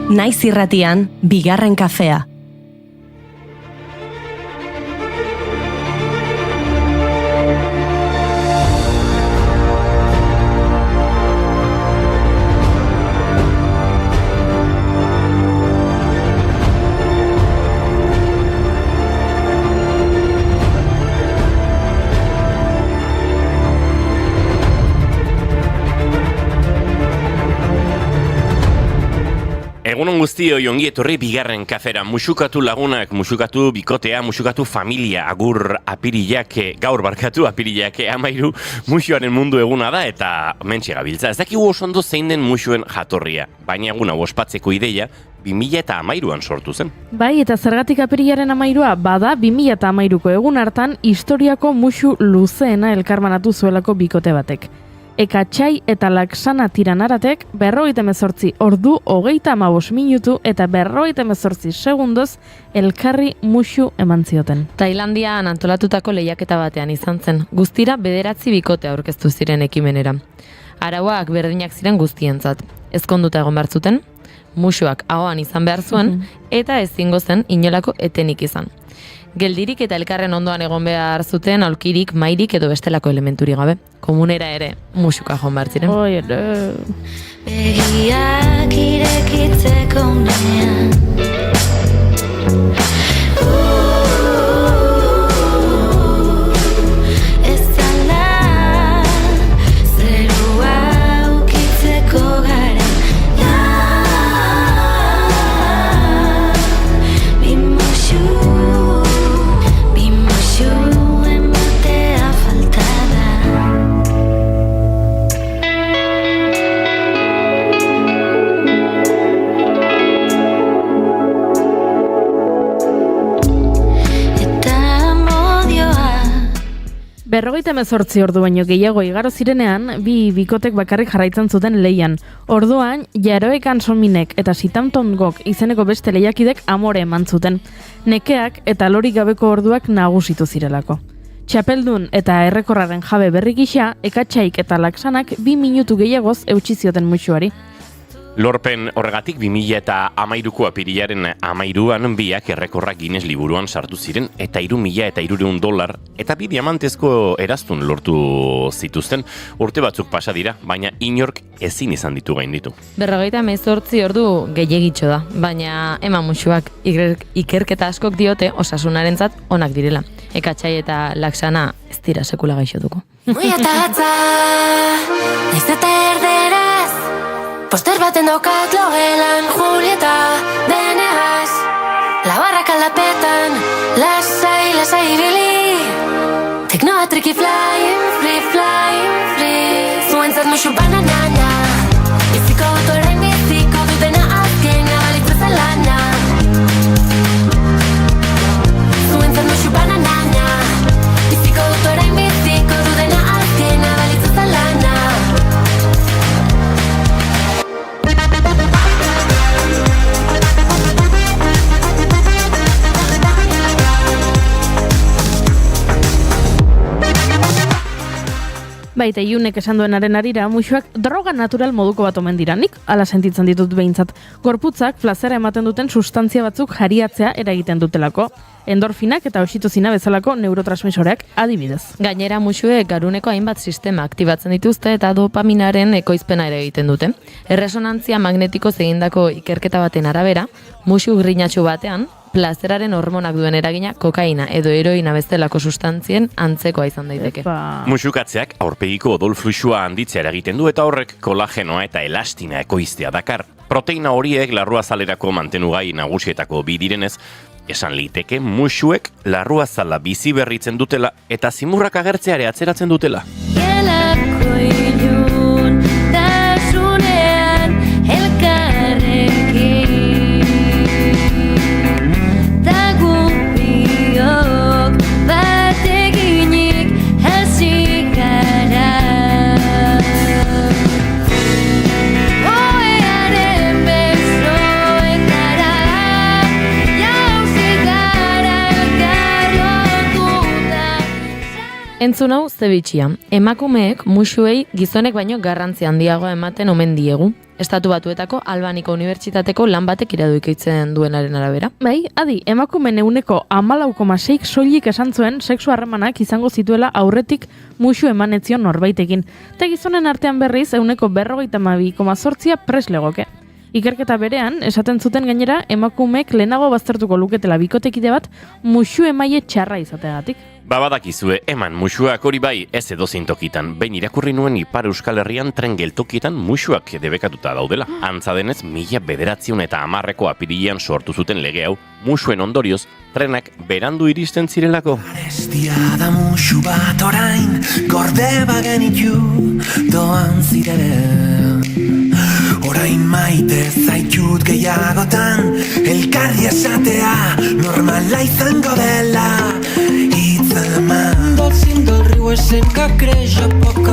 Naiz irratian, bigarren kafea. Egunon guztioi ongi etorri bigarren kafera. Musukatu lagunak, musukatu bikotea, musukatu familia, agur apirilak, gaur barkatu apirilak 13 musuaren mundu eguna da eta mentxe gabiltza. Ez dakigu oso ondo zein den musuen jatorria, baina eguna ospatzeko ideia 2013an sortu zen. Bai, eta zergatik apirilaren 13a bada 2013ko egun hartan historiako musu luzeena elkarbanatu zuelako bikote batek. Ekatxai eta Laksana Tiranaratek 58 ordu 35 minutu eta 58 segundoz elkarri musu eman zioten. Tailandian antolatutako lehiaketa batean izan zen, guztira 9 bikote aurkeztu ziren ekimenera. Arauak berdinak ziren guztientzat. Ezkonduta egon behar zuten, musuak ahoan izan behar zuen, eta ezingo zen inolako etenik izan. Geldirik eta elkarren ondoan egon behar zuten aulkirik, mairik edo bestelako elementuri gabe. Komunera ere musuka joan behar ziren. Begiak irekitzeko unean ez zala zerua ukitzeko gara bimusu ematea falta da. Berrogeita 18 ordu baino gehiago igaro zirenean, bi bikotek bakarrik jarraitzen zuten lehian. Orduan, Jaroek Ansominek eta Sitamton Gok izeneko beste lehiakidek amore eman zuten. Nekeak eta lorik gabeko orduak nagusitu zirelako. Txapeldun eta errekorraren jabe berri gisa, Ekatxaik eta Laksanak 2 minutu gehiagoz eutsi zioten musuari. Lorpen horregatik 2013ko apirilaren 13an biak errekorra Guinness liburuan sartu ziren eta $3,300 eta 2 diamantezko eraztun lortu zituzten. Urte batzuk pasa dira, baina inork ezin izan ditu gainditu. 58 ordu gehiegitxo da, baina eman musuak ikerketa askok diote osasunarentzat onak direla. Ekatxai eta Laksana ez dira sekula gaixotuko. Muy atatza, naiz eta erderaz, poster baten daukat logelan Julieta deneaz, labarrak aldapetan, lasai ibili, teknoa triki flying free, zuentzat musu bananana, biziko dut orain biziko dutena azkena balitza zalana, zuentzat musu bananana, biziko dut orain biziko dutena azkena balitza zalana. Baita Iunek esan duenaren arira, musuak droga natural moduko bat omen dira, nik ala sentitzen ditut behintzat. Gorputzak plazera ematen duten sustantzia batzuk jariatzea eragiten dutelako. Endorfinak eta oxitozina bezalako neurotransmisoreak adibidez. Gainera musuek garuneko hainbat sistema aktibatzen dituzte eta dopaminaren ekoizpena ere egiten dute. Erresonantzia magnetiko egindako ikerketa baten arabera, musu grinatxu batean, plazeraren hormonak duen eragina kokaina edo heroina bestelako sustantzien antzekoa izan daiteke. Musukatzeak aurpegiko odol fluxua handitzea eragiten du eta horrek kolagenoa eta elastina ekoiztea dakar. Proteina horiek larruazalerako mantenugai nagusietako bi direnez, esan liteke musuek larruazala bizi berritzen dutela eta zimurrak agertzeare atzeratzen dutela. Gelako ilun tasunean elkarrekin dagupiok bateginik hasi gara. Oearen besoetara jauzi gara elkar lotuta. Entzun hau zebitxia. Emakumeek musuei gizonek baino garrantzi handiagoa ematen omen diegu. Estatu Batuetako Albaniko Unibertsitateko lan batek iradoikitzen duenaren arabera. Bai, adi, emakumeen euneko 14,6 soilik esan zuen sexu harremanak izango zituela aurretik musu emanetzion norbaitekin. Eta gizonen artean berriz euneko 52,8 prest legoke. Ikerketa berean, esaten zuten gainera, emakumeek lehenago baztertuko luketela bikotekide bat musu emaile txarra izateagatik. Badakizue, eman musuak hori bai ez edozein tokitan. Behin irakurri nuen Ipar Euskal Herrian tren geltokietan musuak debekatuta daudela. Antza denez, 1910ko apirilean sortu zuten lege hau. Musuen ondorioz, trenak berandu iristen zirelako. Arestia da musu bat orain, gorde bagenitu doan zirelen. Orain maite zaitut gehiagotan, elkarri esatea normala izango dela. Del cim del riu és sent que creix a poc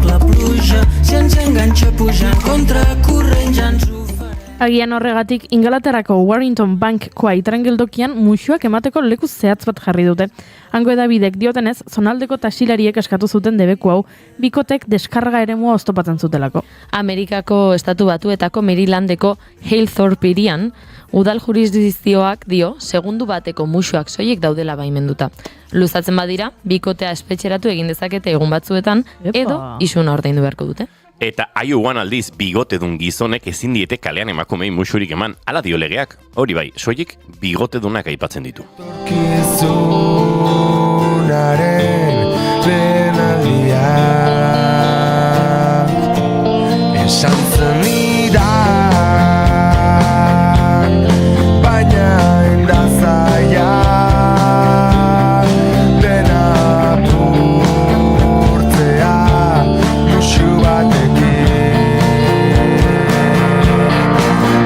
la pluja. Si ens enganxa pujant contra corrent ja ens ho farà. Agian horregatik, Ingalaterrako Warrington Bankkoa geltokian musuak emateko leku zehatz bat jarri dute. Hango edabidek diotenez, zonaldeko taxilariek eskatu zuten debeku hau, bikotek deskarga eremua oztopatzen zutelako. Amerikako Estatu Batuetako Marylandeko Halethorpe hirian, udal jurisdizioak dio segundu bateko musuak soilik daudela baimenduta. Luzatzen badira, bikotea espetxeratu egin dezakete egun batzuetan, edo isuna ordaindu beharko dute. Eta Iowan aldiz bigotedun gizonek ezin diete kalean emakumei musurik eman, hala dio legeak. Hori bai, soilik bigotedunak aipatzen ditu. Torkizunaren lehenaldia esan zenidan, baina endazaia dena apurtzea musu batekin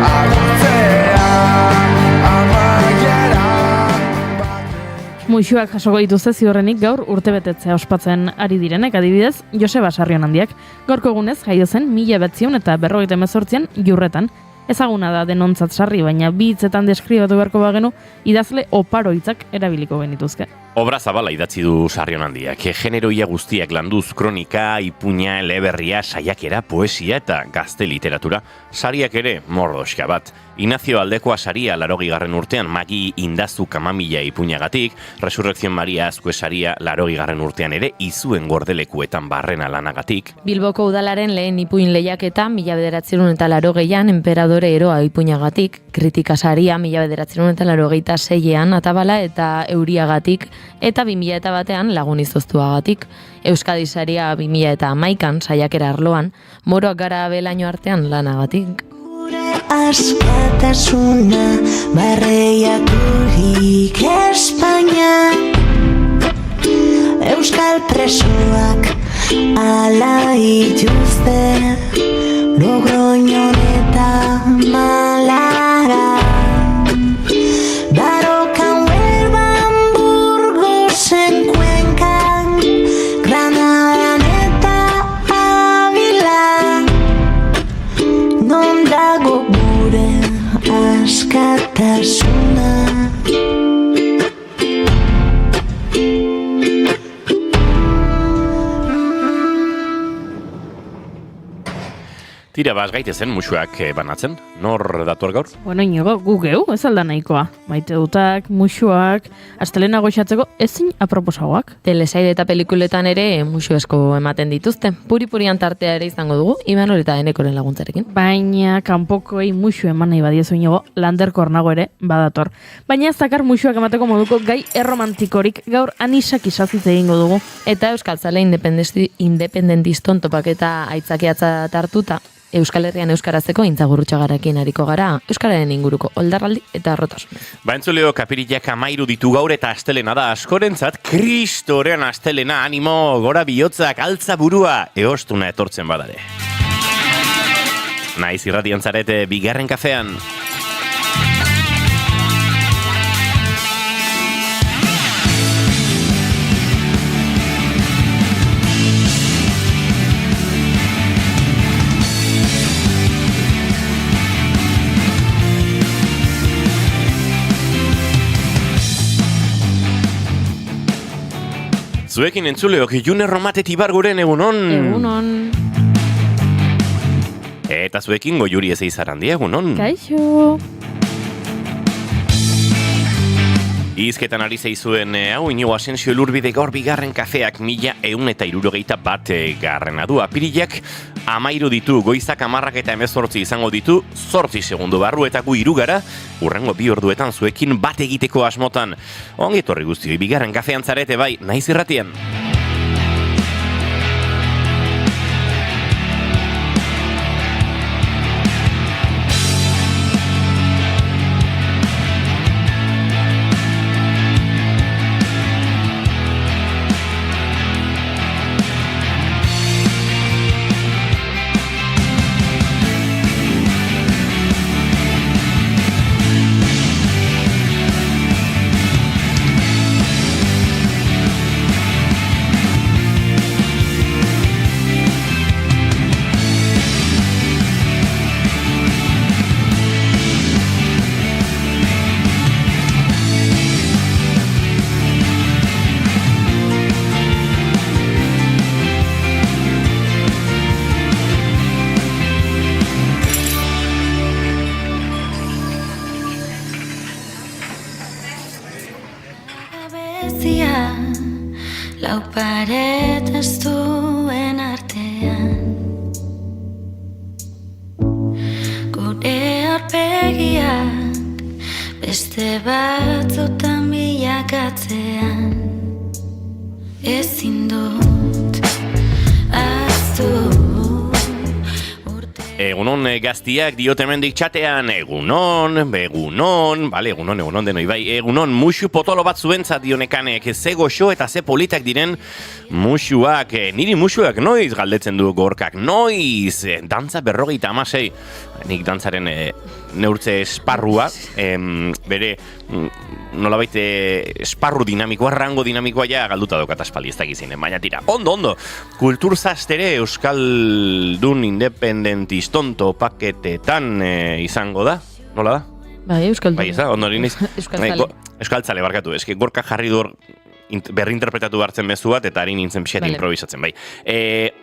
agurtzea amaiera. Musuak jasoko dituzte ziurrenik gaur urtebetetzea ospatzen ari direnek, adibidez, Joseba Sarrionandiak. Gaurko egunez jaio zen 1958 Jurretan. Ezaguna da denontzat sarri, baina bi hitzetan deskribatu beharko bagenu, idazle oparo hitzak erabiliko genituzke. Obra zabala idatzi du Sarrionandiak, generoia guztiak landuz, kronika, ipuina, eleberria, saiakera, poesia eta gazte literatura. Sariak ere mordoska bat. Ignacio Aldekoa saria 80. urtean Magi Indazu Kamamila ipuinagatik, Resurrekzion Maria Azkue saria 80. urtean ere Izuen gordelekuetan barrena lanagatik. Bilboko udalaren lehen ipuin lehiaketa 1980an Enperadore Eroa ipuinagatik, Kritika saria 1986an Atabala eta Euriagatik, eta 2001an Lagun Izoztuagatik. Euskadi saria 2011an saiakera arloan, Moroak gara belaino artean lanagatik. Askatasuna barreiaturik Espainia, Euskal presoak ala ituzte Logroñon eta Malara, Darokan, Huelvan, Burgosen, Cuencan, Granadan eta Avila. Non dago gure askatasuna? Tira, gaitezen musuak banatzen. Nor dator gaur? Bueno, Inigo, gu geu, ez alda nahikoa. Maite dutak, musuak, astelena goxatzeko ezin aproposagoak. Telesaide eta pelikuletan ere musu asko ematen dituzte. Puri-purian tartea ere izango dugu, Imanol eta Enekoren laguntzarekin. Baina kanpokoei musu eman nahi badiezu Inigo, landerkor nago ere badator. Baina ez dakar musuak emateko moduko gai erromantikorik gaur anisak isaziz egingo dugu. Eta Euskal Zale independentiston topaketa aitzakiatza hartuta, Euskal Herrian euskarazeko intzagurrutxagarekin ariko gara, euskararen inguruko oldarraldi eta arrotasun. Entzuleo, Kapirilak 13 ditu gaur eta astelena da askorentzat, kristorean astelena, animo, gora bihotzak, altza burua, eostuna etortzen badare. Naiz irratian zarete, bigarren kafean. Zuekin entzuleok, June Romatet Ibarguren egunon. Egunon. Eta zuekin Goiuri Ezeizarandia egunon. Kaixo. Izketan ari zeizuen hau Inigo Asensio Elurbide gaur bigarren kafeak 1171 garrena du. Apirilak 13 ditu, goizak 10 eta 18 izango ditu, 8 segundu barru eta gu 3 gara, urrengo 2 orduetan zuekin bat egiteko asmotan. Ongi etorri guztioi, bigarren kafean zarete bai, naiz irratian. Lau paret ez duen artean, gure aurpegiak beste batzutan bilakatzean, ezin dut ahaztu. Egunon gaztiak diot hemendik txatean, egunon, bale, egunon denoi bai, egunon musu potolo bat zuentzat dionekanek, ze goxo eta ze politak diren musuak, niri musuak noiz galdetzen du Gorkak, noiz, dantza 56, nik dantzaren neurtze esparrua, bere nolabait esparru dinamikoa, rango dinamikoa ja galduta dokat aspaldi ez dakizinen, baina tira, ondo, kulturzastere Euskaldun independentiston topaketetan izango da, nola da? Bai, Euskaldun. Bai, eza, ondo rinez? Euskaltzale. Euskaltzale, barkatu, eski Gorka jarri du berrinterpretatu hartzen mezu bat, eta harin nintzen pixat improvisatzen, bai.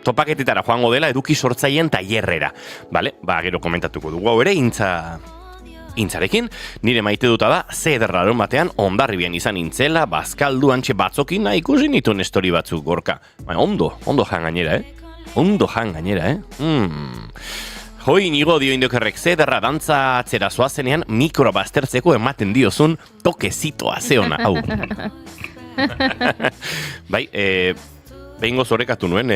Topaketetara joango dela eduki sortzaileen tailerrera, bale? Gero komentatuko dugu hau ere, intzarekin, nire maite duta da, ze ederraren batean, Hondarribian izan intzela, bazkaldu antxe batzokin, ikusi nituen estori batzuk Gorka. Ondo jan gainera, Ondo jan gainera, Hoi Inigo dio Indiokerrek, ze ederra dantza atzera zoazenean, mikro baztertzeko ematen diozun tokezitoa, ze ona, hau. Bai, behingo zorekatu nuen,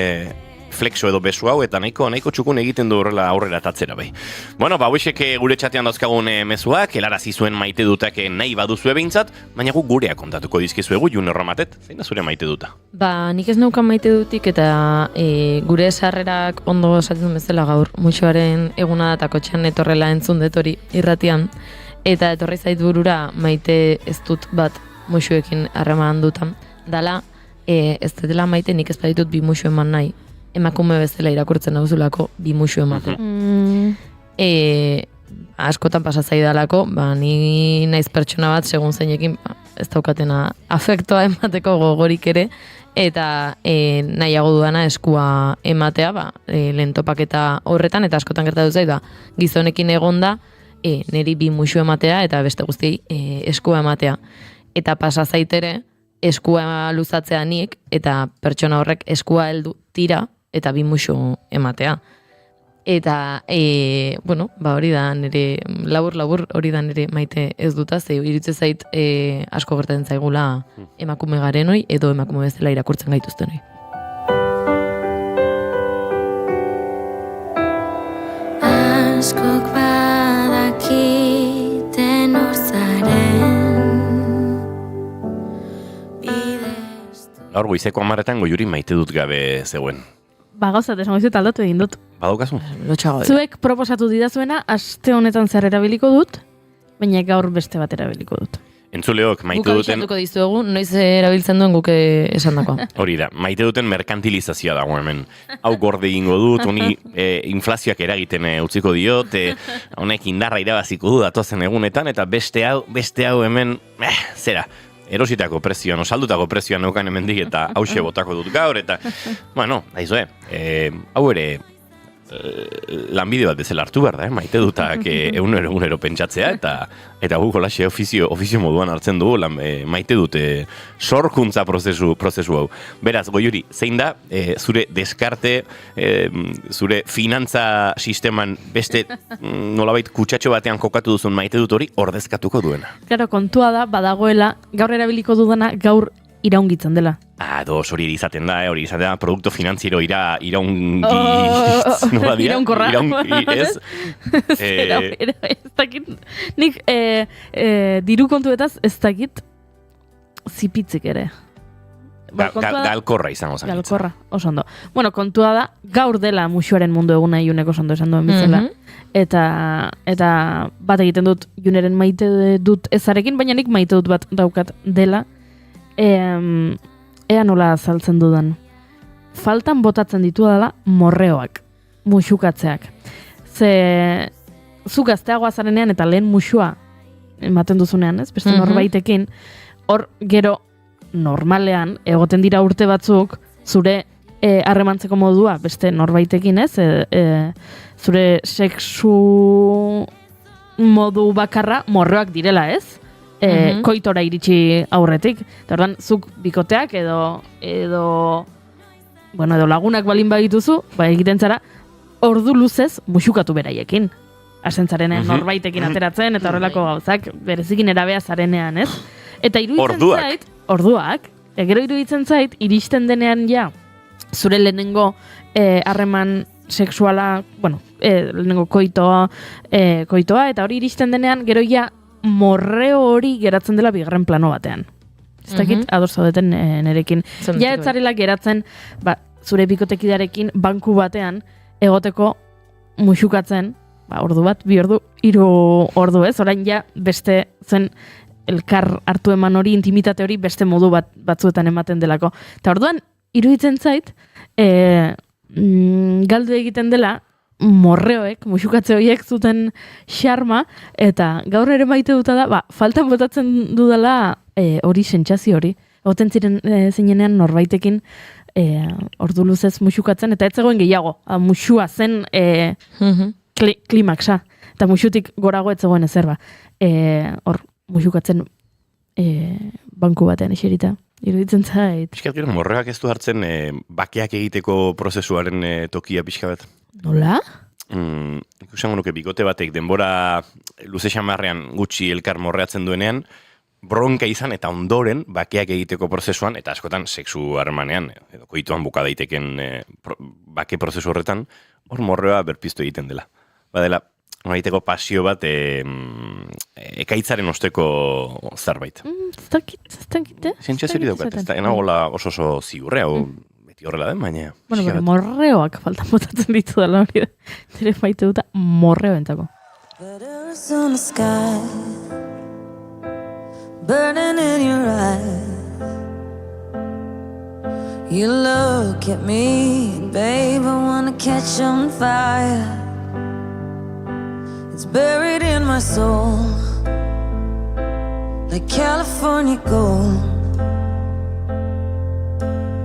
flexo edo besu hau, eta nahiko txukun egiten du horrela aurrera tatzera, bai. Bueno, hauexek gure txatean dauzkagun mezuak, helarazi zuen maite dutak nahi baduzue behintzat, baina gu gurea kontatuko dizkizuegu, June Romatet, zein da zure maite duta? Nik ez neukan maite dutik, eta gure sarrerak ondo esaten bezala gaur, musuaren eguna eta kotxean etorrela entzun dut hori irratian, eta etorri zait burura maite ez dut bat musuekin harreman dutan. Dala, ez dela maite nik ez baditut bi musu eman nahi, emakume bezala irakurtzen dauzulako bi musu ematen. Askotan pasazaidalako, ni naiz pertsona bat, segun zeinekin ez daukatena afektoa emateko gogorik ere, eta nahiago dudana eskua ematea, lehen topaketa horretan, eta askotan gertatu zait, gizonekin egonda, niri bi musu ematea, eta beste guztiei eskua ematea. Eta pasazaitere, eskua luzatzea nik, eta pertsona horrek eskua heldu tira, eta bi musu ematea. Eta, hori da nire, labur hori da nire maite ez duta, ze iritze zait asko gertatzen zaigula emakume garenoi, edo emakume bezala irakurtzen gaituztenoi. Askok badakiten hor zaren bidez. Gaur goizeko 10etan Goiuri maite dut gabe zegoen. Gauzat, esango izut aldatu egin dut. Badaukazu? Lotxago. Zuek proposatu didazuena, aste honetan zer erabiliko dut, baina gaur beste bat erabiliko dut. Entzuleok maite Guk duten... abisatuko dizuegu, noiz erabiltzen duen guk esan dakoa. Hori da, maite duten merkantilizazioa dago hemen. Hau gorde egingo dut, honi inflazioak eragiten utziko diot, honek indarra irabaziko du datozen egunetan, eta beste hau hemen, zera, erositako prezioan, osaldutako prezioan neukan hemendik eta hause botako dut gaur, eta, bueno, daizue, hau ere, lanbide bat bezala hartu behar da, maite dutak egunero pentsatzea, eta guk holaxe ofizio moduan hartzen dugu, maite dute sorkuntza prozesu hau. Beraz, Goiuri, zein da, zure deskarte, zure finantza sisteman beste nolabait kutsatxo batean kokatu duzun maite dut hori ordezkatuko duena? Claro, kontua da, badagoela, gaur erabiliko dudana, gaur iraungitzen dela. Dos hori izaten da, produkto finantziero iraungi... Iraunkorra. Ez? Ez dakit, nik diru kontuetaz ez dakit zipitzik ere. Galkorra izango zen. Galkorra, oso ondo. Bueno, kontua da, gaur dela musuaren mundu eguna Juneko oso ondo esan duen bizela. Eta bat egiten dut Juneren maite dut ezarekin, baina nik maite dut bat daukat dela. Ea nola azaltzen dudan. Faltan botatzen ditu dela morreoak, musukatzeak. Ze zu gazteagoa zarenean eta lehen musua ematen duzunean, ez? Beste norbaitekin, hor gero normalean egoten dira urte batzuk zure harremantzeko modua beste norbaitekin, ez? Zure sexu modu bakarra morreoak direla, ez? Koitora iritsi aurretik. Eta ordan, zuk bikoteak edo lagunak balin badituzu, egiten zara, ordu luzez musukatu beraiekin. Hasten zarenean norbaitekin ateratzen, eta horrelako gauzak berezikin erabea zarenean, ez? Eta iruditzen zait, orduak, gero iruditzen zait, iristen denean ja, zure lehenengo harreman sexuala, lehenengo koitoa, eta hori iristen denean, gero ja, morreo hori geratzen dela bigarren plano batean. Ez dakit, ados zaudeten nerekin. Ja, ez zarela geratzen, zure bikotekidarekin banku batean egoteko musukatzen, ordu bat, 2 ordu, 3 ordu, ez? Orain ja, beste zen elkar hartu eman hori, intimitate hori beste modu batzuetan ematen delako. Eta orduan, iruditzen zait, galdu egiten dela, morreoek, musukatze horiek zuten xarma, eta gaur ere maite duta da, faltan botatzen dudala hori sentsazio hori. Egoten ziren zinenean norbaitekin ordu luzez musukatzen, eta ez zegoen gehiago, musua zen klimaksa, eta musutik gorago ez zegoen ezerba. Hor, musukatzen banku batean eserita. Iruditzen zait. Piskat gero, morreak ez du hartzen bakeak egiteko prozesuaren tokia pixka bat? Nola? Ikusango nuke bikote batek denbora luze xamarrean gutxi elkar morreatzen duenean, bronka izan eta ondoren bakeak egiteko prozesuan, eta askotan sexu harremanean, edo koituan buka daiteken bake prozesu horretan, hor morreoa berpiztu egiten dela. Badela, egiteko pasio bat ekaitzaren osteko zerbait. Ez dakit, Sentsazio hori daukat, ez da, enagola oso ziurre, hau beti horrela den, baina... morreoak faltan botatzen ditu dela hori da. Nire maite duta morreo entzako. Letters on the sky, burning in your eyes. You look at me, babe, I wanna catch on fire. It's buried in my soul, like California gold.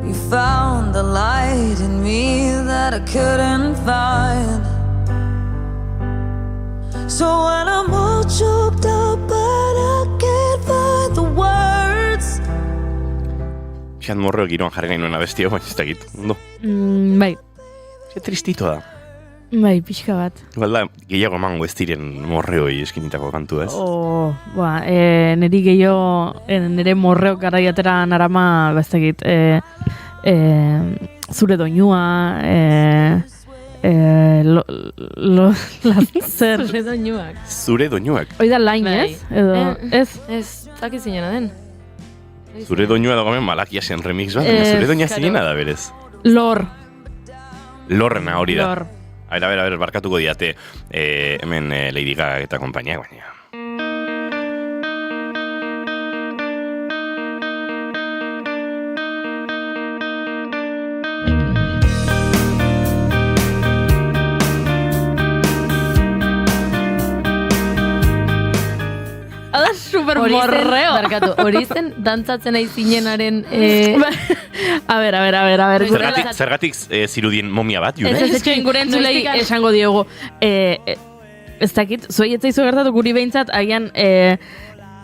You found the light in me that I couldn't find. So when I'm all choked up but I can't find the words. Xat morreo giroan jarri nahi nuen abestia, baina ez dakit, ondo. Bai. Ze tristito da. Bai, pixka bat. Igual da, gehiago emango ez diren morreoi eskinitako kantu, ez? Neri gehiago, nire morreo garaiatera narama, bestegit, zure doinua, zer. Zure doinuak. Zure doinuak. Hoi da lain, ez? Edo, Ez, zakit zinena den. Zure doinua dago hemen Malakiasen remix bat, baina zure doinua zinena da berez. Lor. Lorrena hori da. Lor. A ver, barkatuko diate hemen Lady Gaga eta konpainia, baina. super Hori zen, morreo. barkatu, hori zen dantzatzen nahi zinenaren... A ver. Zergatik zirudien momia bat, June? Ez etxein gure entzulei Noiztikan- esango diogu. Ez dakit, zuei ez zaizu gertatu guri behintzat, agian...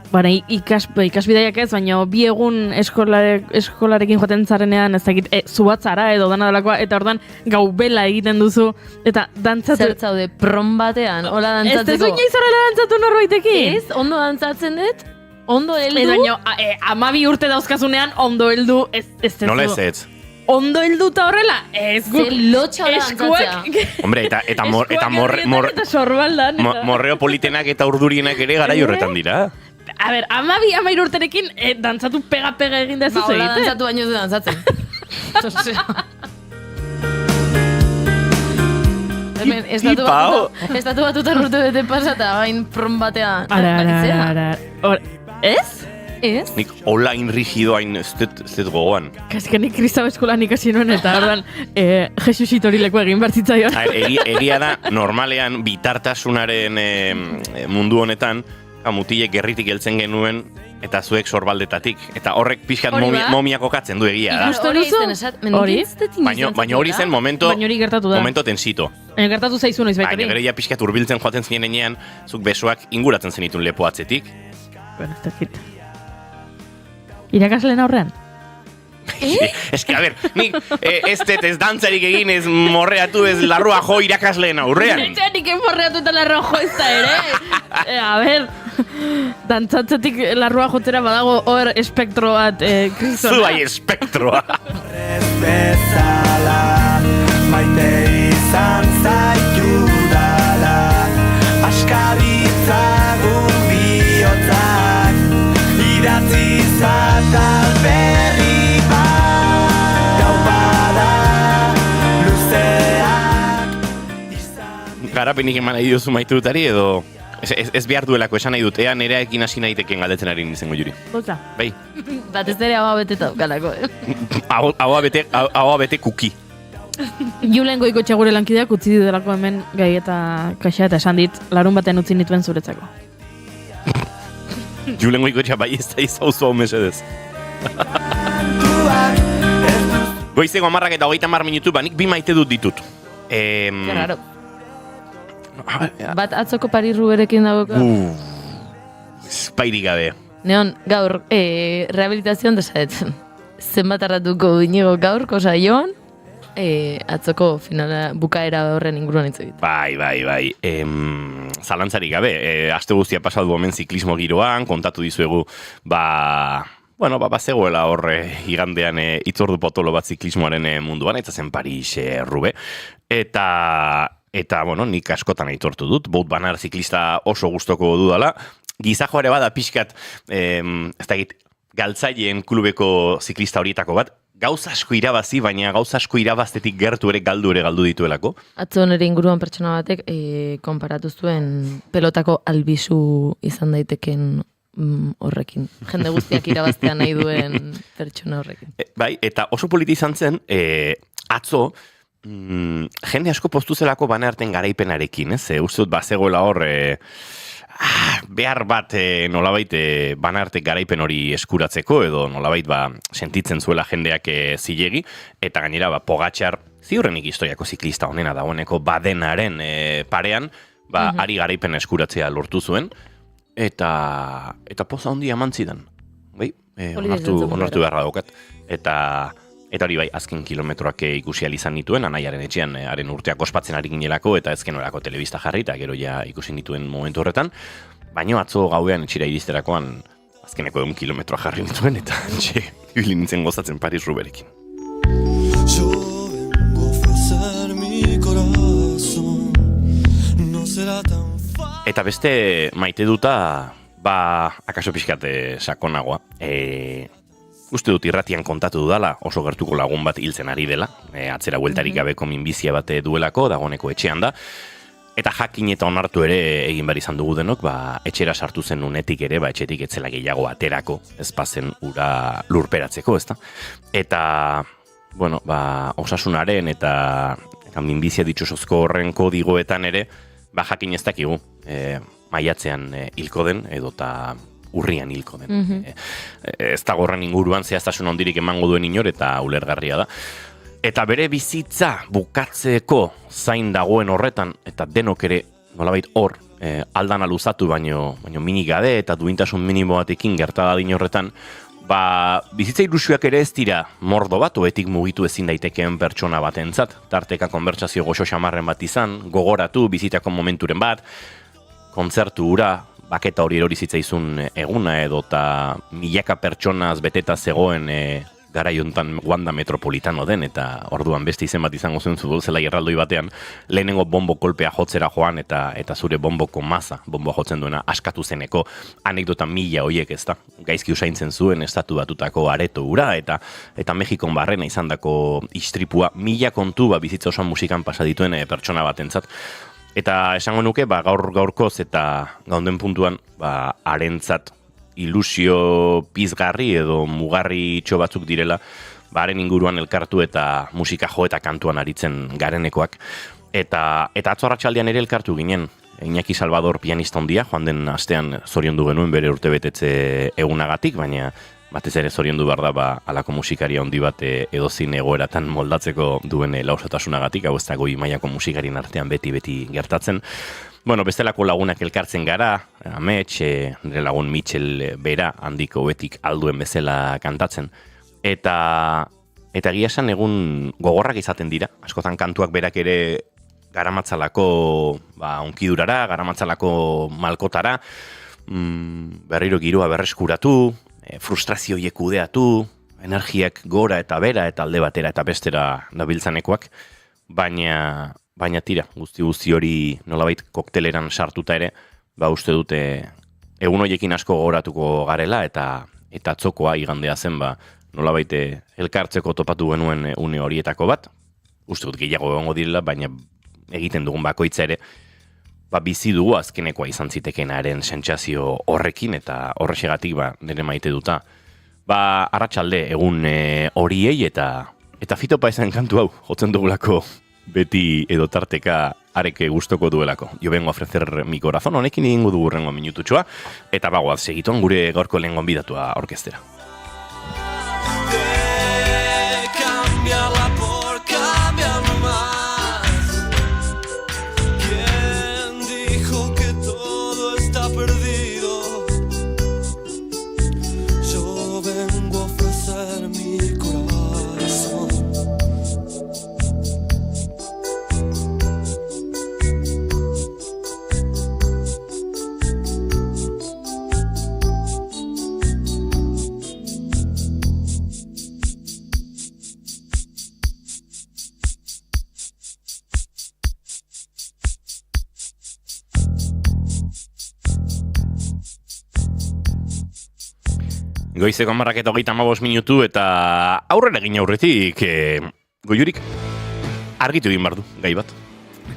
Bueno, ikasbidaiak ez, baina bi egun eskolarekin joaten zarenean, ez dakit, zubatzara edo dana delakoa, eta ordan gau bela egiten duzu, eta dantzatu... Zertzaude, prom batean, hola Ez dantzatzeko. tezu inoiz horrela dantzatu norbaitekin? Ez, ondo dantzatzen dut, ondo heldu. Ez baino, 12 urte dauzkazunean, ondo heldu, ez tezu. Nola ez? Ondo helduta horrela, ez Ze lotxa da dantzatzea. Hombre, eta sorbaldan. morreo politenak eta urdurienak ere garai horretan dira. A ber, 12 urterekin dantzatu pega egin da ez Ba, duzu hola egiten. dantzatu baino ez du dantzatzen. Hemen, estatu batutan urte bete pasata, bain prom batean. Ara. Ez? Ez? Nik online rigido hain ez dut gogoan. Kasika nik kristau eskolan ikasi nuen, eta orduan Jesusit hori leku egin bertzitzaion. Egia da, normalean bitartasunaren mundu honetan, mutilek gerritik heltzen genuen, eta zuek sorbaldetatik. Eta horrek pixkat momia kokatzen du egia da. Ikusten duzu? Hori? Baina hori zen momento hori gertatu da. tensito. Gertatu zaizu noiz Baina baita gero ja pixkat hurbiltzen joaten zinenean, zuk besoak inguratzen zenitun lepo atzetik. Bueno, ez dakit. Irakasleen aurrean? Ez que, a ver, nik ez dantzarik egin, ez morreatu, ez larrua jo irakasleen aurrean. Nik enforreatu eta larroa jo ez da ere. A ber, dantzatzetik larroa jotera badago hor espektro bat kristona. Zu bai espektroa. Ez bezala maite izan zaitu dala askaritzagun bihotzak idatzi zatal berri bat gau bada luzeak Garapenik eman nahi diozu maitutari edo ez behar duelako esan nahi dut, ea nerearekin hasi naiteken galdetzen ari izango Juri. Bota. Bai, Batez ere hau beteta daukalako, ahoa bete kuki. Julen Goikotxe gure lankideak utzi delako hemen gai eta kaxa eta esan dit, larun batean utzi nituen zuretzako. Julen Goikotxea bai ez da izauzu hau mesedez. Goizeko 10 eta 30 minutu, nik bi maite dut ditut. Claro. Bat atzoko Parirru berekin dago. Espairik gabe. Neon, gaur, rehabilitazioan desaetzen. Zenbat arratuko inigo gaurko saioan, atzoko finala bukaera horren inguruan hitz egiten. Bai. Zalantzarik gabe, aste guztia pasatu hemen ziklismo giroan, kontatu dizuegu, zegoela horre igandean itzordu potolo bat ziklismoaren munduan, eta zen Paris Rube. Eta, nik askotan aitortu dut, Bout Banar ziklista oso gustoko dudala. Gizajoare bada pixkat, ez dakit, galtzaileen klubeko ziklista horietako bat, gauza asko irabazi, baina gauza asko irabaztetik gertu ere galdu dituelako. Atzo nire inguruan pertsona batek konparatu zuen pelotako albizu izan daiteken horrekin. Jende guztiak irabaztea nahi duen pertsona horrekin. Bai, eta oso politi izan zen, atzo, jende asko postu zelako Banerten garaipenarekin, ez? Uste dut bazegoela hor, behar bat nolabait Banartek garaipen hori eskuratzeko, edo nolabait sentitzen zuela jendeak zilegi, eta gainera Pogačar, ziurrenik historiako ziklista honena dagoeneko Badenaren parean, ari garaipen eskuratzea lortu zuen, eta poza handia eman zidan. Bai, onartu beharra daukat. Eta hori bai, azken kilometroak ikusi izan nituen, anaiaren etxean haren urteak ospatzen ari ginelako, eta ezken orako telebista jarri, eta gero ja ikusi nituen momentu horretan. Baina atzo gauean etxera iristerakoan azkeneko 1 kilometroa jarri nituen, eta ibili nintzen gozatzen Paris Ruberekin. Yo vengo a ofrecer mi corazón no será tan Eta beste maite duta, akaso pixkate sakonagoa. Uste dut irratian kontatu dudala, oso gertuko lagun bat hiltzen ari dela, atzera bueltarik gabeko minbizia bat duelako, dagoeneko etxean da, eta jakin eta onartu ere egin behar izan dugu denok, etxera sartu zen unetik ere, etxetik etzela gehiago aterako, ez pazen ura lurperatzeko, ezta? Eta, osasunaren eta minbizia ditxosozko horren kodigoetan ere, jakin ez dakigu, maiatzean hilko den, edota urrian hilko den. Ez dago horren inguruan zehaztasun handirik emango duen inor eta ulergarria da. Eta bere bizitza bukatzeko zain dagoen horretan, eta denok ere nolabait hor aldana luzatu baino minik gabe eta duintasun minimo batekin gertadadin horretan, bizitza ilusioak ere ez dira mordo bat, oetik mugitu ezin daitekeen pertsona batentzat, tarteka konbertsazio goxo xamarren bat izan, gogoratu bizitako momenturen bat, kontzertu hura, baketa hori erori zitzaizun eguna edo eta milaka pertsonaz beteta zegoen garaiontan Wanda Metropolitano den, eta orduan beste izen bat izango zuen futbolzelai erraldoi batean, lehenengo bombo kolpea jotzera joan eta zure bomboko maza, bomboa jotzen duena askatu zeneko anekdota mila hoiek ezta. Gaizki usaintzen zuen estatu batutako areto hura, eta Mexikon barrena izandako istripua mila kontu bizitza osoan musikan pasa dituen pertsona batentzat. Eta esango nuke, gaurkoz eta gaunden puntuan, harentzat ilusio pizgarri edo mugarri itxo batzuk direla, haren inguruan elkartu eta musika jo eta kantuan aritzen garenekoak. Eta atzo arratsaldean ere elkartu ginen, Iñaki Salvador pianista ondia, joan den astean zoriondu genuen bere urtebetetze egunagatik, baina batez ere zoriondu behar da alako musikaria handi bat edozin egoeratan moldatzeko duen lausotasunagatik, hau ez da goi mailako musikarien artean beti gertatzen. Bueno, bestelako lagunak elkartzen gara, Amets, nire lagun Mitchell bera handiko betik alduen bezala kantatzen. Eta egia esan egun gogorrak izaten dira, askotan kantuak berak ere garamatzalako onkidurara, garamatzalako malkotara, berriro giroa berreskuratu, frustrazioiek kudeatu, energiak gora eta bera eta alde batera eta bestera nabiltzanekoak, baina tira, guzti hori nolabait kokteleran sartuta ere, uste dute egun horiekin asko gogoratuko garela eta atzokoa igandea zen nolabait elkartzeko topatu genuen une horietako bat, uste dut gehiago egongo direla, baina egiten dugun bakoitza ere, bizi dugu azkenekoa izan zitekenaren sentsazio horrekin eta horrexegatik nire maite duta. Arratsalde egun horiei eta Fito Paezen kantu hau jotzen dugulako beti edo tarteka areke gustoko duelako. Jo vengo a ofrecer mi corazón, honekin egingo dugu rengo minututxoa, eta bagoaz segituan gure gaurko lehen gonbidatua orkestera. Goizeko 10:35 minutu eta aurrera egin aurretik Goiurik argitu egin bardu gai bat.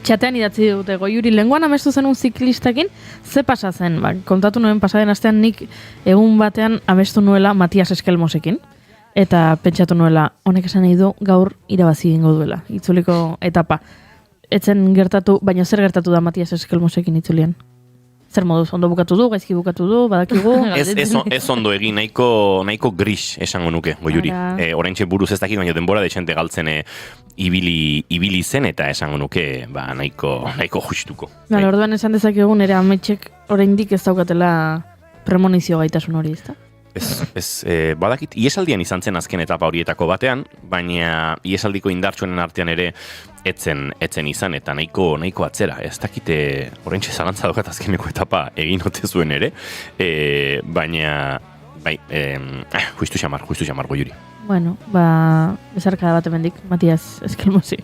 Txatean idatzi dute Goiuri lenguan amestu zen un ziklistakin, ze pasa zen? Kontatu nuen pasaden astean nik egun batean amestu nuela Matias Eskelmosekin, eta pentsatu nuela honek esan nahi du gaur irabazi egingo duela, itzuliko etapa. Etzen gertatu, baina zer gertatu da Matias Eskelmosekin itzulian? Zer moduz, ondo bukatu du, gaizki bukatu du, badakigu? Ez ondo egin, nahiko gris esango nuke, Goiuri. Oraintxe buruz ez dakit, baina denbora dexente galtzen ibili zen, eta esango nuke nahiko justuko. Orduan esan dezakegun, ere Ametsek oraindik ez daukatela premonizio gaitasun hori, ezta? Ez, badakit, iesaldian izan zen azken etapa horietako batean, baina iesaldiko indartsuenen artean ere etzen izan eta nahiko atzera. Ez dakite, oraintxe zalantza daukat azkeneko etapa egin ote zuen ere, baina, justu xamar, Goiuri. Bueno, bezarka bat emendik, Matias Eskelmosi.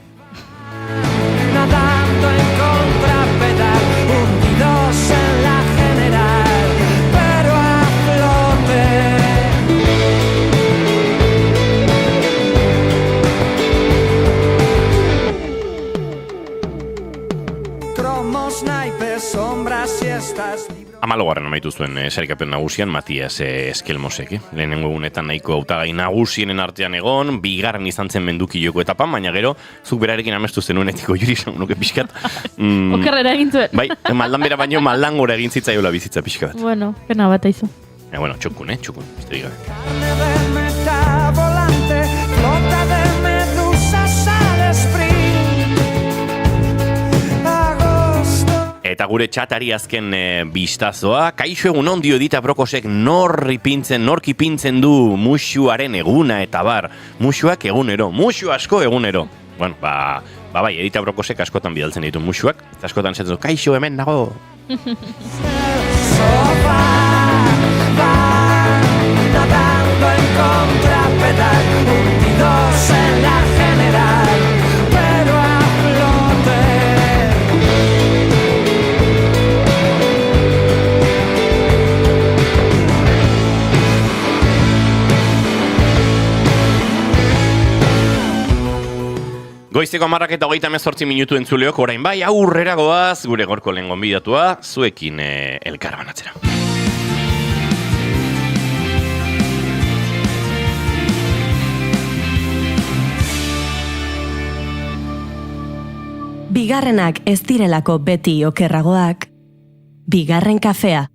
Nadando en contrapedal, hundidos en la general, pero a flote. Cromos, naipes, sombras y estas... 14. amaitu zuen sailkapen nagusian Matias Eskelmosek. Lehenengo egunetan nahiko hautagai nagusienen artean egon, bigarren izan zen mendukiloko etapan, baina gero, zuk berarekin amestu zenuenetiko Goiuri esan nuke pixkat. Okerrera egin zuen. Bai, maldan bera baino maldan gora egin zitzaiola bizitza pixka bat. Bueno, pena bat aizu. Bueno, txukun, besterik gabe. Carne de metavolante, flota de medusas al sprint. Agosto. Eta gure txatari azken bistazoa, kaixo egun ondio Edita Brokosek nork ipintzen du musuaren eguna eta bar. Musuak egunero, musu asko egunero. Bueno, bai, Edita Brokosek askotan bidaltzen ditu musuak, eta askotan esaten du, kaixo hemen nago. Sopa, va, nadando en contrapedal, hundidos en la general, pero a flote. Goizeko 10:38 minutu entzuleok, orain bai, aurrera goaz, gure gorko lehen gonbidatua, zuekin elkarbanatzera. Bigarrenak ez direlako beti okerragoak. Bigarren kafea.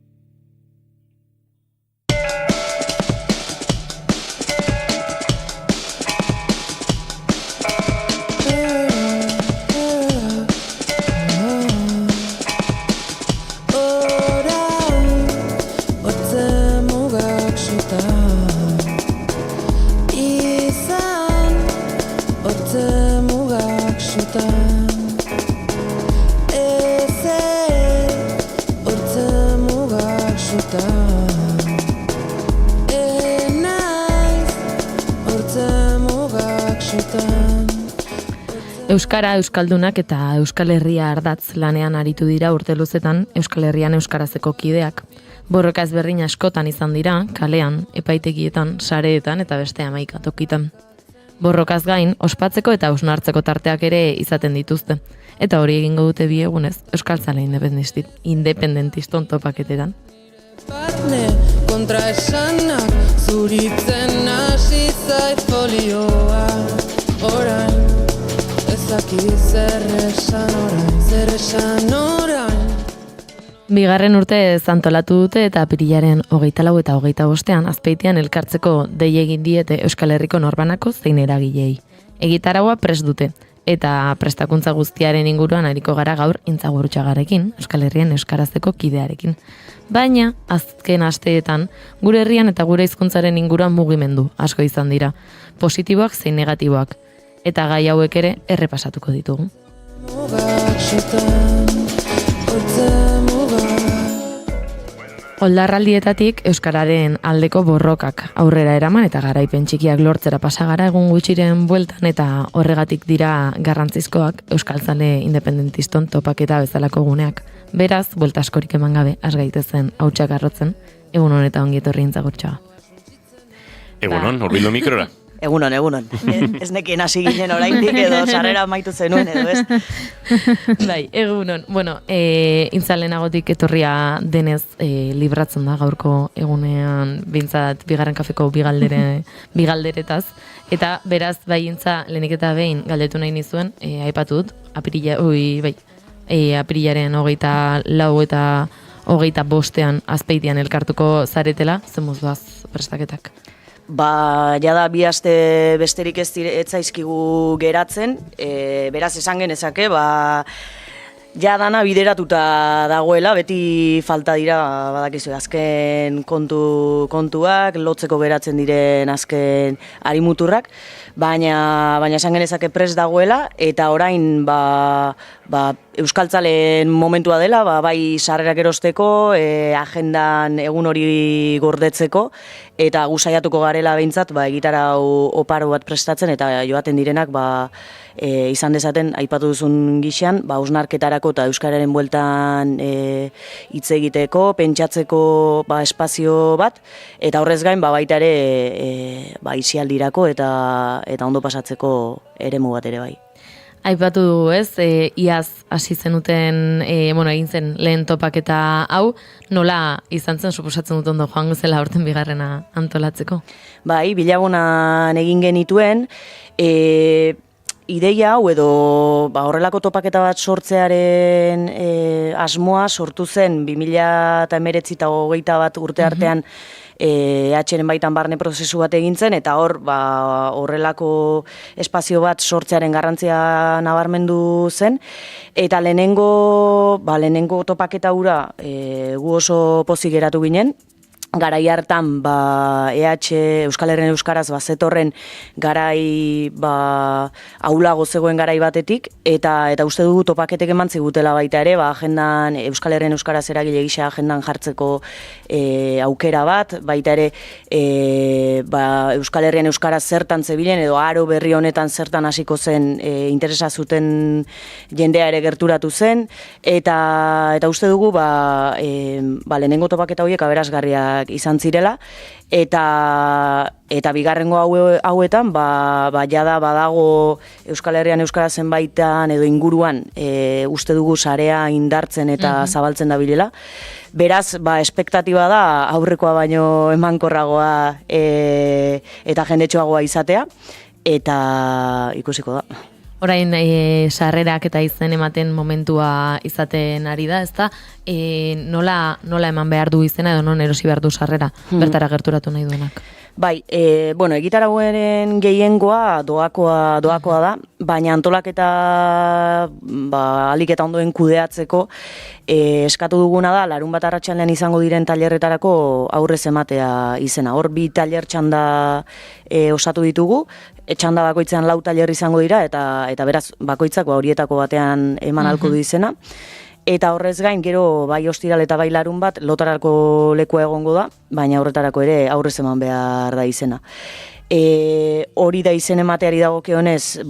Euskara, Euskaldunak eta Euskal Herria ardatz lanean aritu dira urte luzetan Euskal Herrian euskarazeko kideak. Borroka ezberdin askotan izan dira, kalean, epaitegietan, sareetan eta beste 11 tokitan. Borrokaz gain, ospatzeko eta hausnartzeko tarteak ere izaten dituzte. Eta hori egingo dute bi egunez, euskaltzale independentiston topaketetan. Barne kontra esanak zuritzen hasi zait folioa. Orain ezaki zer esan orain. Bigarren urte antolatu dute eta apirilaren 24 eta 25 Azpeitian elkartzeko dei egin diete Euskal Herriko norbanako zein eragilei. Egitaraua prest dute eta prestakuntza guztiaren inguruan ariko gara gaur Intzagurutxagarekin, Euskal Herrian euskarazeko kidearekin. Baina azken asteetan gure herrian eta gure hizkuntzaren inguruan mugimendu asko izan dira, positiboak zein negatiboak, eta gai hauek ere errepasatuko ditugu. Oldarraldietatik euskararen aldeko borrokak aurrera eraman eta garaipen txikiak lortzera pasagara egun gutxiren bueltan eta horregatik dira garrantzizkoak euskaltzale independentiston topaketa bezalako guneak. Beraz, buelta askorik eman gabe has gaitezen hautsak arrotzen, egun honetan ongi etorri Intzagurutxaga. Egunon, hurbildu mikrora. Egunon. Ez nekien hasi ginen oraindik edo sarrera amaitu zenuen edo ez. Bai, egunon. Bueno, intzalenagotik etorria denez libratzen da gaurko egunean behintzat bigarren kafeko bigalderetaz. Eta beraz, bai intza lehenik eta behin galdetu nahi nizuen, aipatu dut, apirilaren 24 eta 25 Azpeitian elkartuko zaretela, zemuz doaz prestaketak. Jada bi aste besterik ez zaizkigu geratzen, beraz esan genezake, dana bideratuta dagoela, beti falta dira, badakizu, azken kontuak, lotzeko geratzen diren azken harimuturrak, baina esan genezake prest dagoela, eta orain euskaltzaleen momentua dela, bai sarrerak erosteko, agendan egun hori gordetzeko, eta gusaiatuko garela behintzat, egitara oparo bat prestatzen, eta joaten direnak, izan dezaten, aipatu duzun gixean, hausnarketarako eta euskararen bueltan hitz egiteko, pentsatzeko espazio bat, eta horrez gain, baita ere, isialdirako eta ondo pasatzeko eremu bat ere bai. Aipatu du, ez, iaz hasi zenuten, egin zen lehen topaketa hau, nola izan zen suposatzen dut ondo joango zela aurten bigarrena antolatzeko? Bai, Bilagunan egin genituen, ideia hau edo horrelako topaketa bat sortzearen asmoa sortu zen 2019 eta 21 urte artean EHren baitan barne prozesu bat egin zen, eta hor horrelako espazio bat sortzearen garrantzia nabarmendu zen, eta lehenengo topaketa hura gu oso pozik geratu ginen. Garai hartan Euskal Herrian euskaraz zetorren garai ahulago zegoen garai batetik, eta uste dugu topaketek eman zigutela baita ere, agendan Euskal Herrian euskaraz eragile gisa agendan jartzeko aukera bat, baita ere Euskal Herrian euskaraz zertan zebilen edo aro berri honetan zertan hasiko zen interesa zuten jendea ere gerturatu zen, eta uste dugu lehenengo topaketa horiek aberasgarriak izan zirela, eta bigarrengo hauetan jada badago Euskal Herrian euskara zenbaitan edo inguruan uste dugu sarea indartzen eta zabaltzen dabilela. Beraz, espektatiba da aurrekoa baino emankorragoa eta jendetxoagoa izatea, eta ikusiko da. Orain sarrerak eta izen ematen momentua izaten ari da, ezta? Nola eman behar du izena edo non erosi behar du sarrera, bertara gerturatu nahi duenak? Bai, egitarauaren gehiengoa doakoa da, baina antolaketa alik eta ondoen kudeatzeko eskatu duguna da, larun bat arratsaldean izango diren tailerretarako aurrez ematea izena. Hor 2 tailer txanda osatu ditugu, txanda bakoitzean 4 tailer izango dira, eta beraz bakoitzak horietako batean eman ahalko du izena. Eta horrez gain, gero bai ostiral eta bai larun bat lotarako lekua egongo da, baina horretarako ere aurrez eman behar da izena. Hori da izen emateari dagokionez,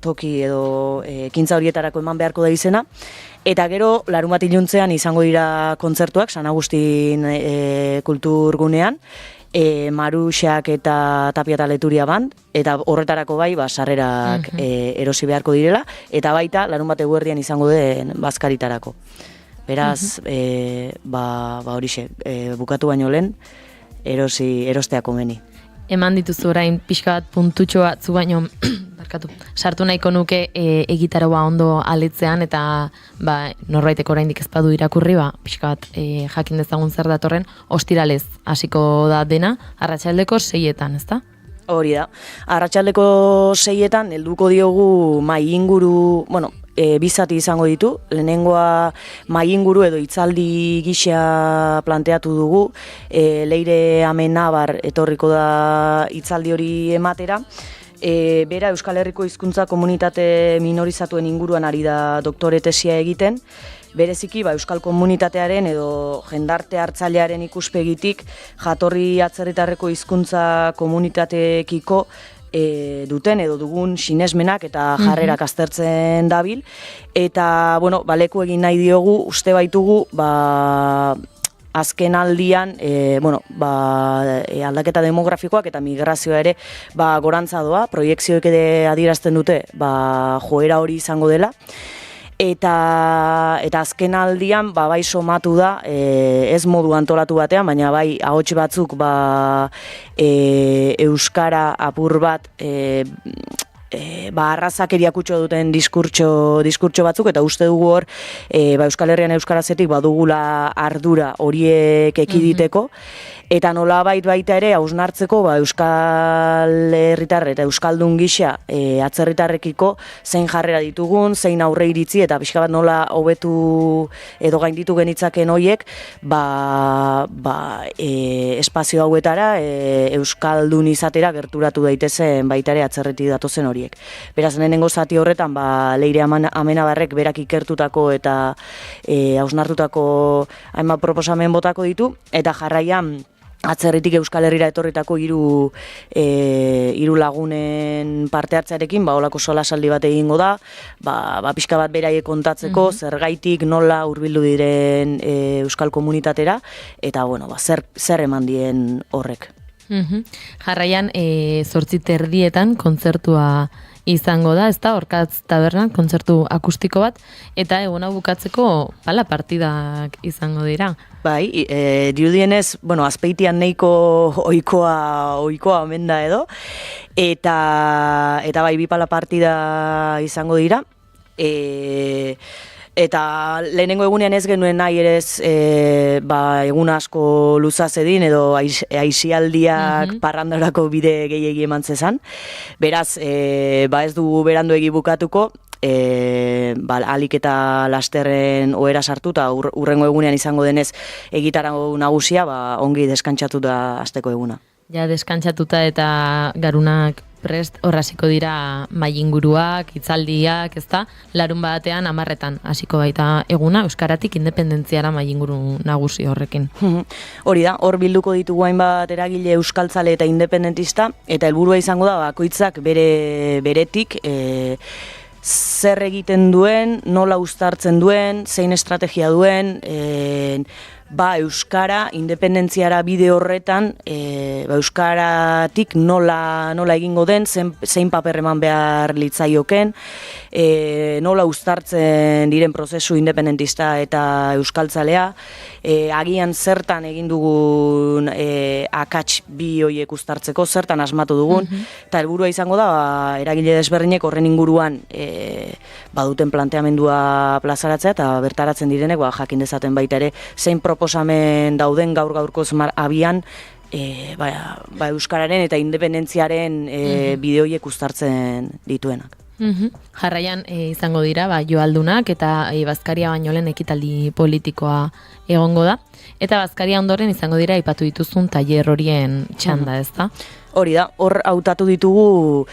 toki edo ekintza horietarako eman beharko da izena. Eta gero, larun bat iluntzean izango dira kontzertuak, San Agustin kulturgunean, Maruxak eta Tapia eta Leturia band, eta horretarako bai, sarrerak erosi beharko direla, eta baita, larun bat eguerdian izango den bazkaritarako. Beraz, horixe, bukatu baino lehen, erostea komeni. Eman dituzu orain pixka bat puntutxo batzu baino, sartu nahiko nuke egitaraua ondo aletzean, eta norbaiteko oraindik ez badu irakurri, pixka bat jakin dezagun zer datorren, ostiralez hasiko da dena, arratsaldeko 6etan, ezta? Hori da. Arratsaldeko 6etan helduko diogu mai inguru, bi zati izango ditu. Lehenengoa mai inguru edo hitzaldi gisa planteatu dugu. Leire Amenabar etorriko da hitzaldi hori ematera. Bera Euskal Herriko hizkuntza komunitate minorizatuen inguruan ari da doktore tesia egiten. Bereziki euskal komunitatearen edo jendarte hartzailearen ikuspegitik jatorri atzerritarreko hizkuntza komunitateekiko duten edo dugun sinesmenak eta jarrerak aztertzen dabil, eta leku egin nahi diogu, uste baitugu azken aldian aldaketa demografikoak eta migrazioa ere gorantza doa, proiekzioek ere adierazten dute joera hori izango dela. Eta azken aldian bai somatu da, ez modu antolatu batean, baina bai ahots batzuk euskara apur bat arrazakeria kutxo duten diskurtso batzuk, eta uste dugu hor Euskal Herrian euskarazetik badugula ardura horiek ekiditeko, eta nolabait baita ere hausnartzeko euskal herritar eta euskaldun gisa atzerritarrekiko zein jarrera ditugun, zein aurre iritzi, eta pixka bat nola hobetu edo gainditu genitzaken horiek espazio hauetara euskaldun izatera gerturatu daitezen baita ere atzerretik datozen horiek. Beraz, lehenengo zati horretan Leire Amenabarrek berak ikertutako eta hausnartutako hainbat proposamen botako ditu, eta jarraian atzerritik Euskal Herrira etorritako hiru lagunen parte hartzearekin olako solasaldi bat egingo da, pixka bat beraiek kontatzeko, zergaitik nola hurbildu diren euskal komunitatera, eta zer eman dien horrek. Jarraian 8:30 kontzertua izango da, ez da, Orkatz Tabernan, kontzertu akustiko bat, eta egun hau bukatzeko pala partidak izango dira. Bai, dirudienez, bueno, Azpeitian nahiko ohikoa omen da edo, eta bai, bi pala partida izango dira, eta lehenengo egunean ez genuen nahi ere ez egun asko luza zedin edo aisialdiak parrandarako bide gehiegi eman zezan. Beraz, ez dugu beranduegi bukatuko, alik eta lasterren ohera sartu eta urrengo egunean izango denez egitarako nagusia, ongi deskantsatu da asteko eguna. Ja, deskantsatuta eta garunak prest horraziko dira mailinguruak, hitzaldiak, ezta? Larun batean 10etan hasiko baita eguna euskaratik independentziara mailinguru nagusi horrekin. Hori da, hor bilduko ditugu hainbat eragile euskaltzale eta independentista, eta helburua izango da bakoitzak beretik zer egiten duen, nola uztartzen duen, zein estrategia duen, euskara independentziara bide horretan, euskaratik nola egingo den, zein paper eman behar litzaioken, nola uztartzen diren prozesu independentista eta euskaltzalea, agian zertan egin dugun akats bi horiek uztartzeko, zertan asmatu dugun, eta helburua izango da, eragile desberdinek horren inguruan baduten planteamendua plazaratzea, eta bertaratzen direnek jakin dezaten baita ere, zein proposamen dauden gaur-gaurkoz abian, euskararen eta independentziaren bideoiek uztartzen dituenak. Jarraian izango dira, joaldunak eta bazkaria baino lehen ekitaldi politikoa egongo da. Eta bazkaria ondoren izango dira aipatu dituzun tailer horien txanda, ezta? Hori da, hor hautatu ditugu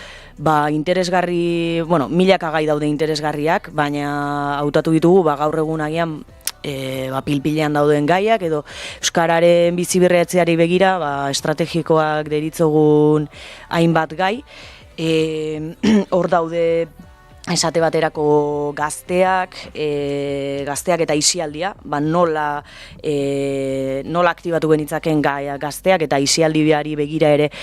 interesgarri, milaka gai daude interesgarriak, baina hautatu ditugu gaur egun agian pilpilean dauden gaiak, edo euskararen biziberriatzeari begira, estrategikoak deritzogun hainbat gai. Hor daude esate baterako gazteak eta aisialdia, nola aktibatu genitzaken gazteak eta aisialdiari begira ere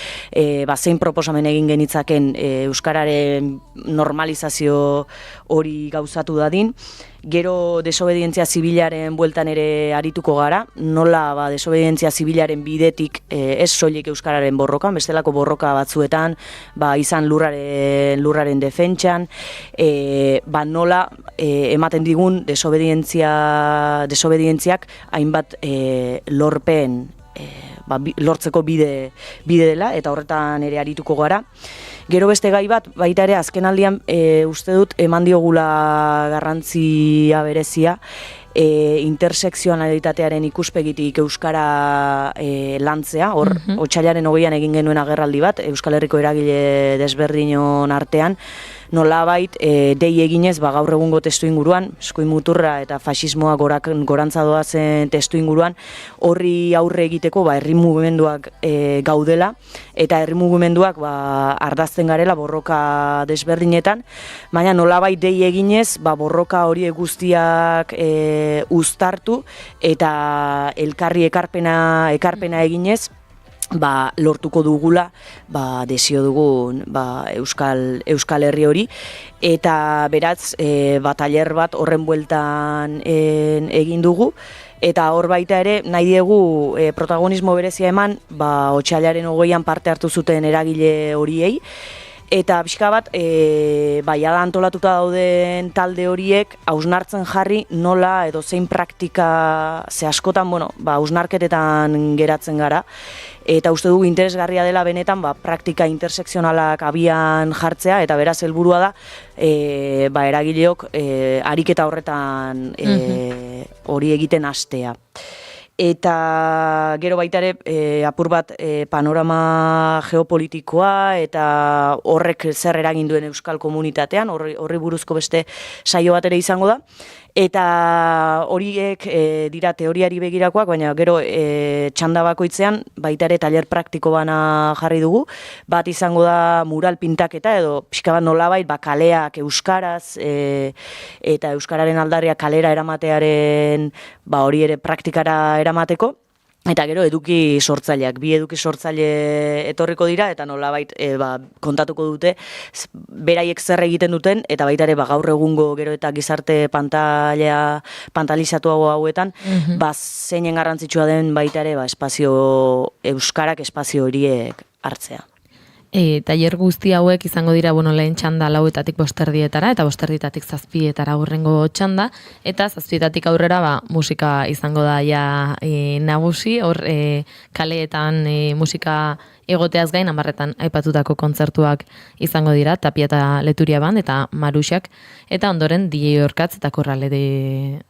zein proposamen egin genitzaken euskararen normalizazio hori gauzatu dadin. Gero desobedientzia zibilaren bueltan ere arituko gara, nola desobedientzia zibilaren bidetik ez soilik euskararen borrokan, bestelako borroka batzuetan, izan lurraren defentsan, nola ematen digun desobedientziak hainbat lorpen lortzeko bide dela, eta horretan ere arituko gara. Gero beste gai bat, baita ere azkenaldian uste dut eman diogula garrantzia berezia, intersekzionalitatearen ikuspegitik euskara lantzea, hor otsailaren 20an egin genuen agerraldi bat, Euskal Herriko eragile desberdinon artean, nolabait dei eginez gaur egungo testuinguruan, eskuin muturra eta faxismoa gorantza doazen testuinguruan, horri aurre egiteko herri mugimenduak gaudela, eta herri mugimenduak ardazten garela borroka desberdinetan, baina nolabait dei eginez borroka horiek guztiak uztartu eta elkarri ekarpena eginez, lortuko dugula desio dugun Euskal Herri hori, eta beraz tailer bat horren bueltan egin dugu, eta hor baita ere nahi diegu protagonismo berezia eman otsailaren 20an parte hartu zuten eragile horiei, eta pixka bat, jada antolatuta dauden talde horiek hausnartzen jarri nola edo zein praktika, ze askotan, hausnarketetan geratzen gara, eta uste dugu interesgarria dela benetan praktika intersekzionalak abian jartzea, eta beraz helburua da eragileok ariketa horretan hori egiten hastea. Eta gero baita ere apur bat panorama geopolitikoa eta horrek zer eragin duen euskal komunitatean, horri buruzko beste saio bat ere izango da. Eta horiek dira teoriari begirakoak, baina gero txanda bakoitzean baita ere tailer praktiko bana jarri dugu. Bat izango da mural pintaketa edo pixka bat nolabait kaleak euskaraz eta euskararen aldarria kalera eramatearen hori ere praktikara eramateko. Eta gero eduki sortzaileak, bi eduki sortzaile etorriko dira eta nolabait kontatuko dute beraiek zer egiten duten eta baita ere gaur egungo gero eta gizarte pantalizatuago hauetan zeinen garrantzitsua den baita ere euskarak espazio horiek hartzea. Tailer guzti hauek izango dira lehen txanda 4:00 5:00 eta 5:00 7:00 hurrengo txanda, eta 7:00 aurrera musika izango da ja nagusi, hor kaleetan musika egoteaz gain 10:00 aipatutako kontzertuak izango dira, Tapia eta Leturia Band eta Maruxak, eta ondoren DJ Orkatz eta Korrale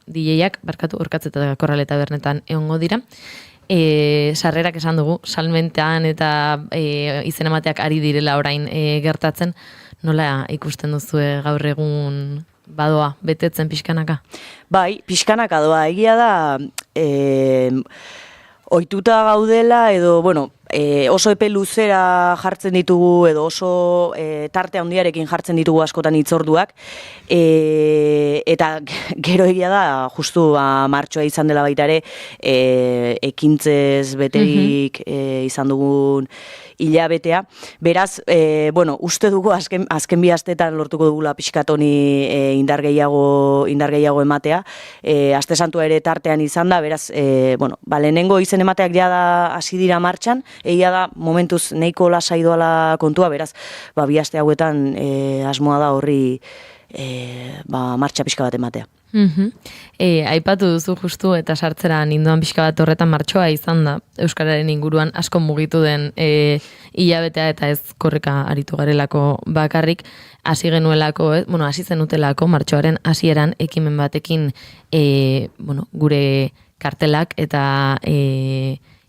DJak, Orkatz eta Korrale Tabernetan egongo dira. Sarrerak esan dugu, salmentean eta izen emateak ari direla orain gertatzen, nola ikusten duzue gaur egun badoa, betetzen pixkanaka? Bai, pixkanaka doa, egia da ohituta gaudela edo, oso epe luzera jartzen ditugu edo oso tarte handiarekin jartzen ditugu askotan hitzorduak, eta gero egia da justu martxoa izan dela baita ere ekintzez beterik izan dugun hilabetea. Beraz, uste dugu azken bi astetan lortuko dugula pixkat honi indar gehiago ematea. Aste Santua ere tartean izan da, beraz, lehenengo izen emateak jada hasi dira martxan, egia da momentuz nahiko lasai doala kontua, beraz, bi aste hauetan asmoa da horri martxa pixka bat ematea. Aipatu duzu justu eta sartzera ninduan pixka bat horretan martxoa izan da euskararen inguruan asko mugitu den hilabetea eta ez korrika aritu garelako bakarrik, hasi genuelako, hasi zenutelako martxoaren hasieran ekimen batekin gure kartelak eta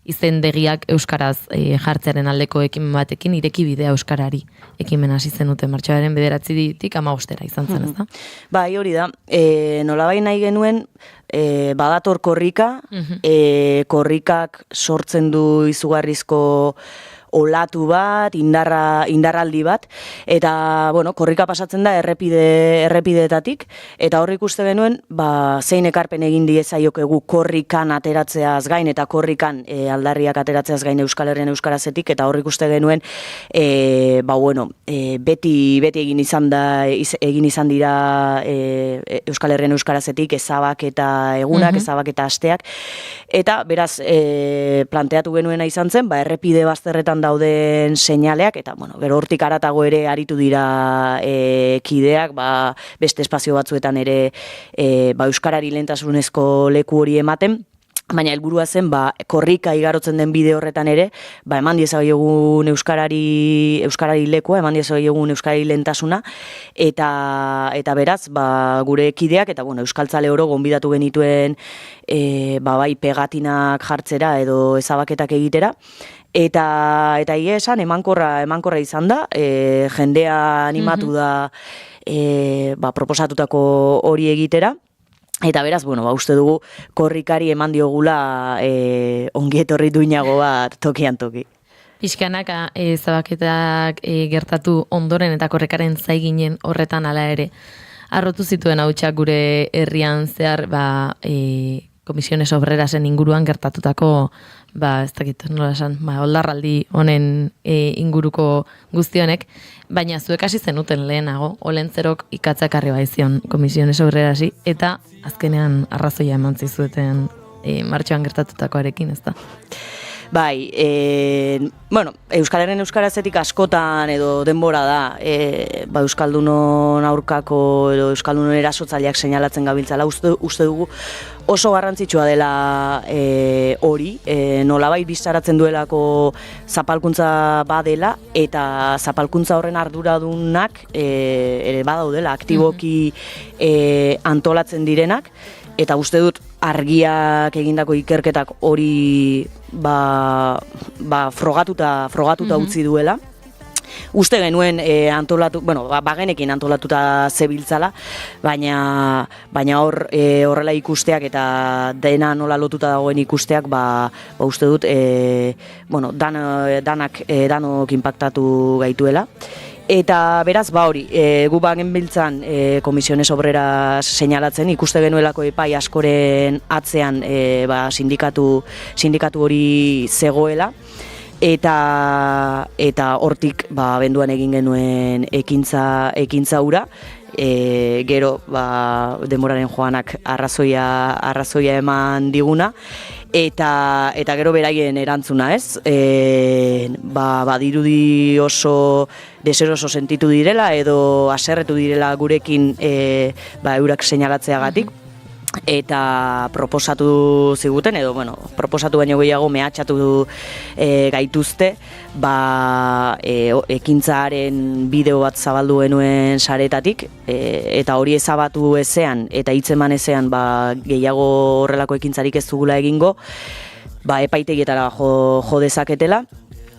izendegiak euskaraz jartzearen aldeko ekimen batekin ireki bidea euskarari ekimen hasi zenuten martxoaren 9-tik 15 izan zen, ezta? Bai, hori da. Nolabait nahi genuen badator korrika, korrikak sortzen du izugarrizko olatu bat, indarraldi bat, eta, korrika pasatzen da errepideetatik, eta hor ikuste genuen, zein ekarpen egin diezaiokegu korrikan ateratzeaz gain, eta korrikan aldarriak ateratzeaz gain Euskal Herrian euskarazetik, eta hor ikuste genuen, beti egin izan dira Euskal Herrian euskarazetik ezabak eta egunak, ezabak eta asteak, eta beraz, planteatu genuena izan zen, errepide bazterretan dauden seinaleak, eta gero hortik haratago ere aritu dira kideak, beste espazio batzuetan ere euskarari lehentasunezko leku hori ematen, baina helburua zen korrika igarotzen den bide horretan ere, eman diezaiogun euskarari lekua, eman diezaiogun euskarari lehentasuna, eta beraz, gure kideak, eta euskaltzale oro gonbidatu genituen bai pegatinak jartzera edo ezabaketak egitera, eta egia esan emankorra izan da, jendea animatu da proposatutako hori egitera, eta beraz, uste dugu korrikari eman diogula ongi etorri duinago bat tokian toki. Pixkanaka zabaketak gertatu ondoren eta korrikaren zaiginen horretan hala ere. Arrotu zituen hautsak gure herrian zehar Komisiones Obrerasen inguruan gertatutako, ez dakit nola esan, oldarraldi honen inguruko guztionek, baina zuek hasi zenuten lehenago, Olentzerok ikatzak arri baizion Komisiones Obrerasi, eta azkenean arrazoia eman zizueten martxoan gertatutakoarekin, ez da? Bai, Euskal Herrian euskarazetik askotan edo denbora da, Euskaldunon aurkako edo Euskaldunon erasotzaileak seinalatzen gabiltzala, uste dugu oso garrantzitsua dela hori, nolabait bizaratzen duelako zapalkuntza badela, eta zapalkuntza horren arduradunak ere badaudela, aktiboki antolatzen direnak, eta uste dut argiak egindako ikerketak hori frogatuta utzi duela. Uste genuen bagenekin antolatuta zebiltzala, baina horrela ikusteak eta dena nola lotuta dagoen ikusteak, uste dut danok inpaktatu gaituela. Eta beraz, hori, gu bagen biltzan komisiones obreras seinalatzen, ikuste genuelako epai askoren atzean sindikatu hori zegoela, eta hortik abenduan egin genuen ekintza hura, gero denboraren joanak arrazoia eman diguna, eta gero beraien erantzuna, ez? Badirudi oso deseroso sentitu direla edo haserretu direla gurekin eurak seinalatzeagatik, eta proposatu ziguten, edo, proposatu baino gehiago mehatxatu gaituzte, ekintzaren bideo bat zabaldu genuen saretatik, eta hori ezabatu ezean, eta hitzeman ezean gehiago horrelako ekintzarik ez dugula egingo, epaitegietara jo dezaketela.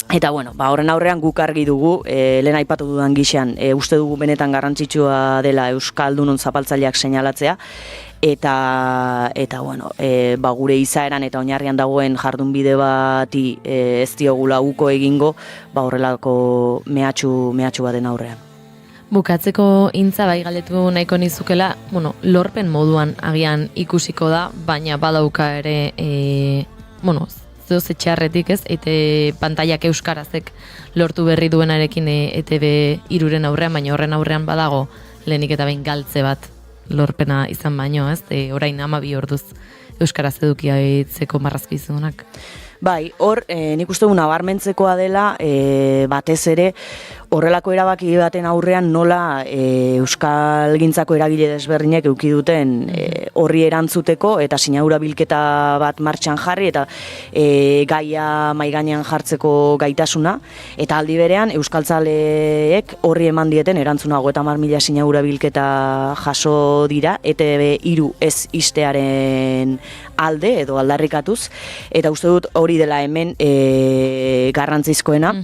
Eta horren aurrean guk argi dugu, lehen aipatu dudan gixean, uste dugu benetan garrantzitsua dela Euskaldunon zapaltzaileak seinalatzea, eta gure izaeran eta oinarrian dagoen jardunbide bati ez diogula uko egingo, horrelako mehatxu baten aurrean. Bukatzeko Intza galdetu nahiko nizukela, lorpen moduan agian ikusiko da, baina badauka ere, zoze txarretik, ez? Pantaiak euskarazek lortu berri duenarekin ETB 3-ren aurrean, baina horren aurrean badago lehenik eta behin galtze bat lorpena izan baino, ez? Orain 12 orduz euskaraz edukia itzeko marrazkizunak. Bai, hor, nik uste du nabarmentzekoa dela, batez ere, horrelako erabaki baten aurrean nola euskalgintzako eragile desberdinek eduki duten horri erantzuteko eta sinadura bilketa bat martxan jarri eta gaia maigainean jartzeko gaitasuna, eta aldi berean euskaltzaleek horri eman dieten erantzuna 50.000 sinadura bilketa jaso dira, ETB 3 ez istearen alde edo aldarrikatuz, eta uste dut hori dela hemen garrantzizkoena.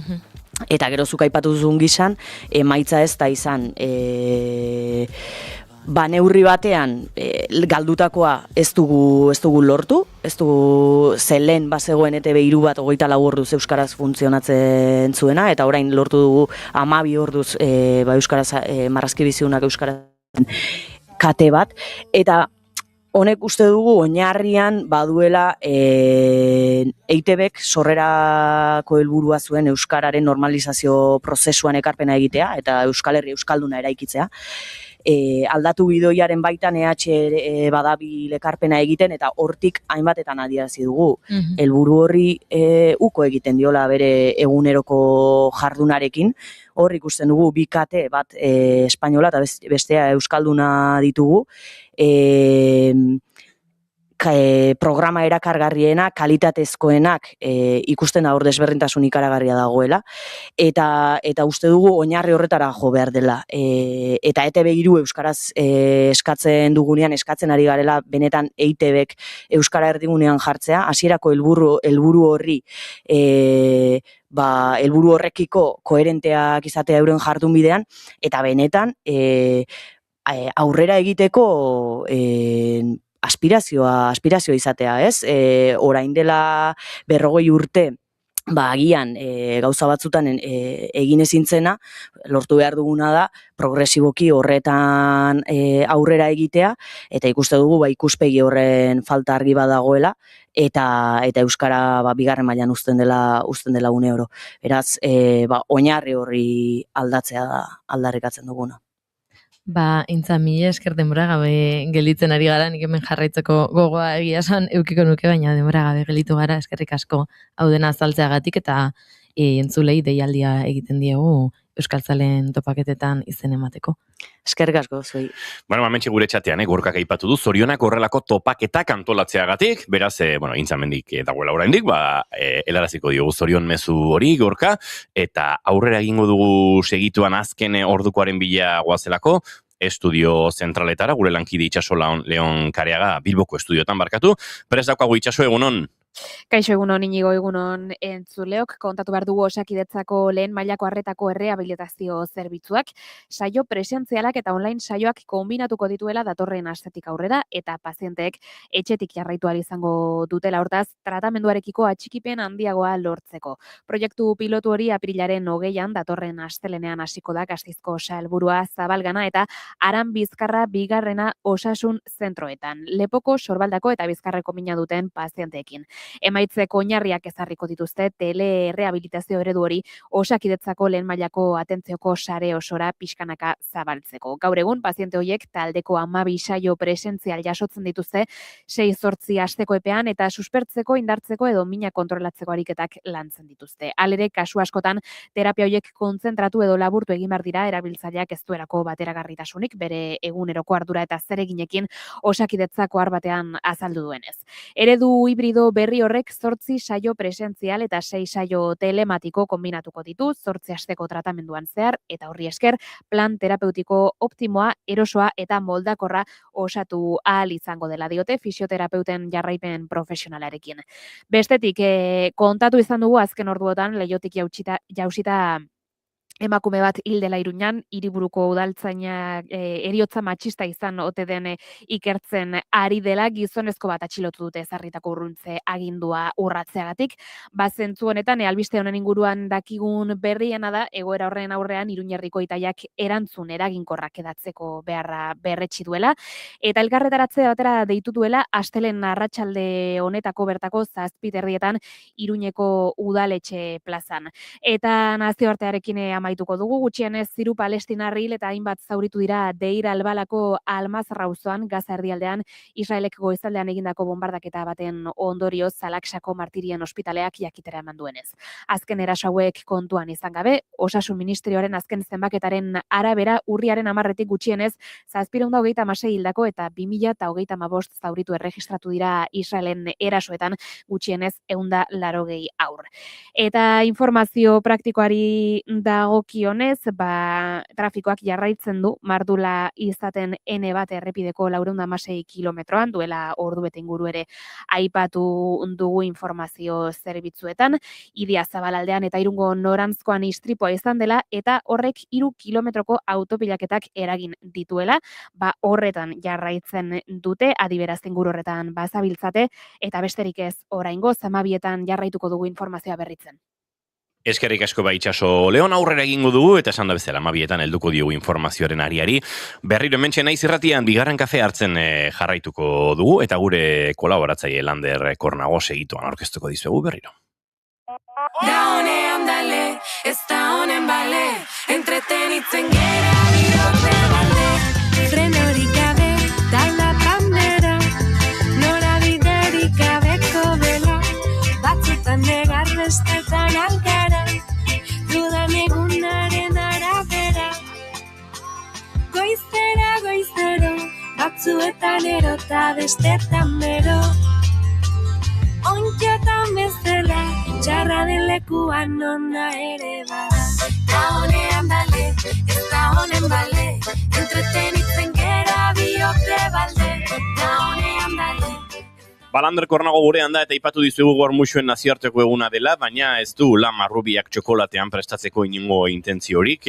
Eta gero zuk aipatu duzun gizan, emaitza ez da izan, neurri batean galdutakoa ez dugu lortu, ez dugu zelen bazegoen ETB 3 bat 24 orduz euskaraz funtzionatzen zuena, eta orain lortu dugu 12 orduz euskaraz marrazki bizidunak euskaraz kate bat, eta honek uste dugu oinarrian baduela EITBek sorrerako helburua zuen euskararen normalizazio prozesuan ekarpena egitea eta Euskal Herri euskalduna eraikitzea. Aldatu bidoiaren baitan badabil ekarpena egiten eta hortik hainbatetan adierazi dugu. Helburu horri uko egiten diola bere eguneroko jardunarekin. Hor ikusten dugu bi kate bat espainola eta bestea euskalduna ditugu. Programa erakargarriena, kalitatezkoenak ikusten hor desberdintasun ikaragarria dagoela, eta uste dugu oinarri horretara jo behar dela. Eta ETB 3 euskaraz eskatzen dugunean, eskatzen ari garela benetan EITBek euskara erdigunean jartzea, hasierako helburu horri helburu horrekiko koherenteak izatea euren jardunbidean, eta benetan aurrera egiteko aspirazioa izatea, ez? Orain dela 40 urte, agian gauza batzutan egin ezintzena, lortu behar duguna da, progresiboki horretan aurrera egitea, eta ikuste dugu ikuspegi horren falta argi badagoela, eta euskara bigarren mailan uzten dela une oro. Beraz, oinarri horri aldatzea da aldarrikatzen duguna. Intza, mila esker denbora gabe gelitzen ari gara, nik hemen jarraitzeko gogoa egia esan eukiko nuke, baina denbora gabe gelitu gara, eskerrik asko hau dena azaltzeagatik eta entzulei deialdia egiten diegu euskaltzaleen topaketetan izen emateko. Eskerrik asko, zuei. Hementxe gure txatean, Gorkak aipatu du, zorionak horrelako topaketak antolatzeagatik, beraz, Intzamendik dagoela oraindik, helaraziko diogu zorion mezu hori, Gorka, eta aurrera egingo dugu segituan azken ordukoaren bila goazelako, estudio zentraletara, gure lankide Itxaso Leon Kareaga Bilboko estudiotan barkatu, prest daukagu Itxaso, egunon? Kaixo egunon Inigo, egunon entzuleok, kontatu behar dugu Osakidetzako lehen mailako arretako errehabilitazio zerbitzuak, saio presentzialak eta online saioak konbinatuko dituela datorren astetik aurrera eta pazienteek etxetik jarraitu ahal izango dutela, hortaz tratamenduarekiko atxikipen handiagoa lortzeko. Proiektu pilotu hori apirilaren 20an datorren astelenean hasiko da Gasteizko Salburua, Zabalgana eta Aran Bizkarra bigarrena osasun zentroetan, Lepoko, Sorbaldako eta Bizkarreko mina duten pazienteekin. Emaitzeko oinarriak ezarriko dituzte telerehabilitazio eredu hori Osakidetzako lehen mailako atentzioko sare osora pixkanaka zabaltzeko. Gaur egun paziente horiek taldeko 12 saio presentzial jasotzen dituzte 6-8 asteko epean eta suspertzeko, indartzeko edo mina kontrolatzeko ariketak lantzen dituzte. Halere, kasu askotan terapia horiek kontzentratu edo laburtu egin behar dira erabiltzaileak ez duelako bateragarritasunik bere eguneroko ardura eta zereginekin Osakidetzako arbatean azaldu duenez. Eredu hibrido berri horrek 8 saio presentzial eta 6 saio telematiko kombinatuko ditu 8 asteko tratamenduan zehar eta horri esker plan terapeutiko optimoa, erosoa eta moldakorra osatu ahal izango dela diote fisioterapeuten jarraipen profesionalarekin. Bestetik, kontatu izan dugu azken orduotan leihotik jausita emakume bat hil dela Iruñan, Hiriburuko udaltzainak heriotza matxista izan ote den ikertzen ari dela, gizonezko bat atxilotu dute ezarritako urruntze agindua urratzeagatik. Zentzu honetan, albiste honen inguruan dakigun berriena da, egoera horren aurrean Iruñerriko itaiak erantzun eraginkorrak edatzeko beharra berretsi duela, eta elkarretaratze batera deitu duela astelehen arratsalde honetako bertako 7:00 Iruñeko udaletxe plazan. Eta nazioartearekin amaituko dugu, gutxienez 3 palestinar hil eta hainbat zauritu dira Deir al-Balako Almazra auzoan, Gaza erdialdean, Israelek goizaldean egindako bombardaketa baten ondorioz Al-Aqsako martirien ospitaleak jakitera eman duenez. Azken eraso hauek kontuan izan gabe, Osasun Ministerioaren azken zenbaketaren arabera urriaren 10 gutxienez 726 hildako eta 2035 zauritu erregistratu dira Israelen erasoetan, gutxienez 180 haur. Eta informazio praktikoari dagokionez, trafikoak jarraitzen du mardula izaten N1 errepideko 416 kilometroan, duela ordubete inguru ere aipatu dugu informazio zerbitzuetan, Idia Zabalaldean eta Irungo norantzkoan istripua izan dela, eta horrek 3 kilometroko autopilaketak eragin dituela, horretan jarraitzen dute, adiberaz inguru horretan bazabiltzate, eta besterik ez oraingoz 12etan jarraituko dugu informazioa berritzen. Eskerrik asko Itxaso Leon, aurrera egingo dugu eta esan da bezala 12etan helduko diogu informazioaren ariari. Berriro hementxe naiz irratian bigarren kafe hartzen jarraituko dugu eta gure kolaboratzaile Lander Kornago segituan aurkeztuko dizuegu berriro. Da honean dale, ez da honen bale, entretenitzen gera bihotze balde. Frenorik gabe, dala pandera, norabiderik gabeko bela, batzutan negar bestetan algara, dudan egunaren arabera. Goizero, batzuetan erota bestetan bero, onkiotan bezala, txarra den lekuan ona ere bada. Da honean bale, ez da honen bale, entretenitzen gera bihotze balde. Da honean bale. Lander Kornago gurean da eta ipatu dizugu gaur muxuen nazioarteko eguna dela, baina ez du Marrubiak txokolatean prestatzeko inongo intentziorik.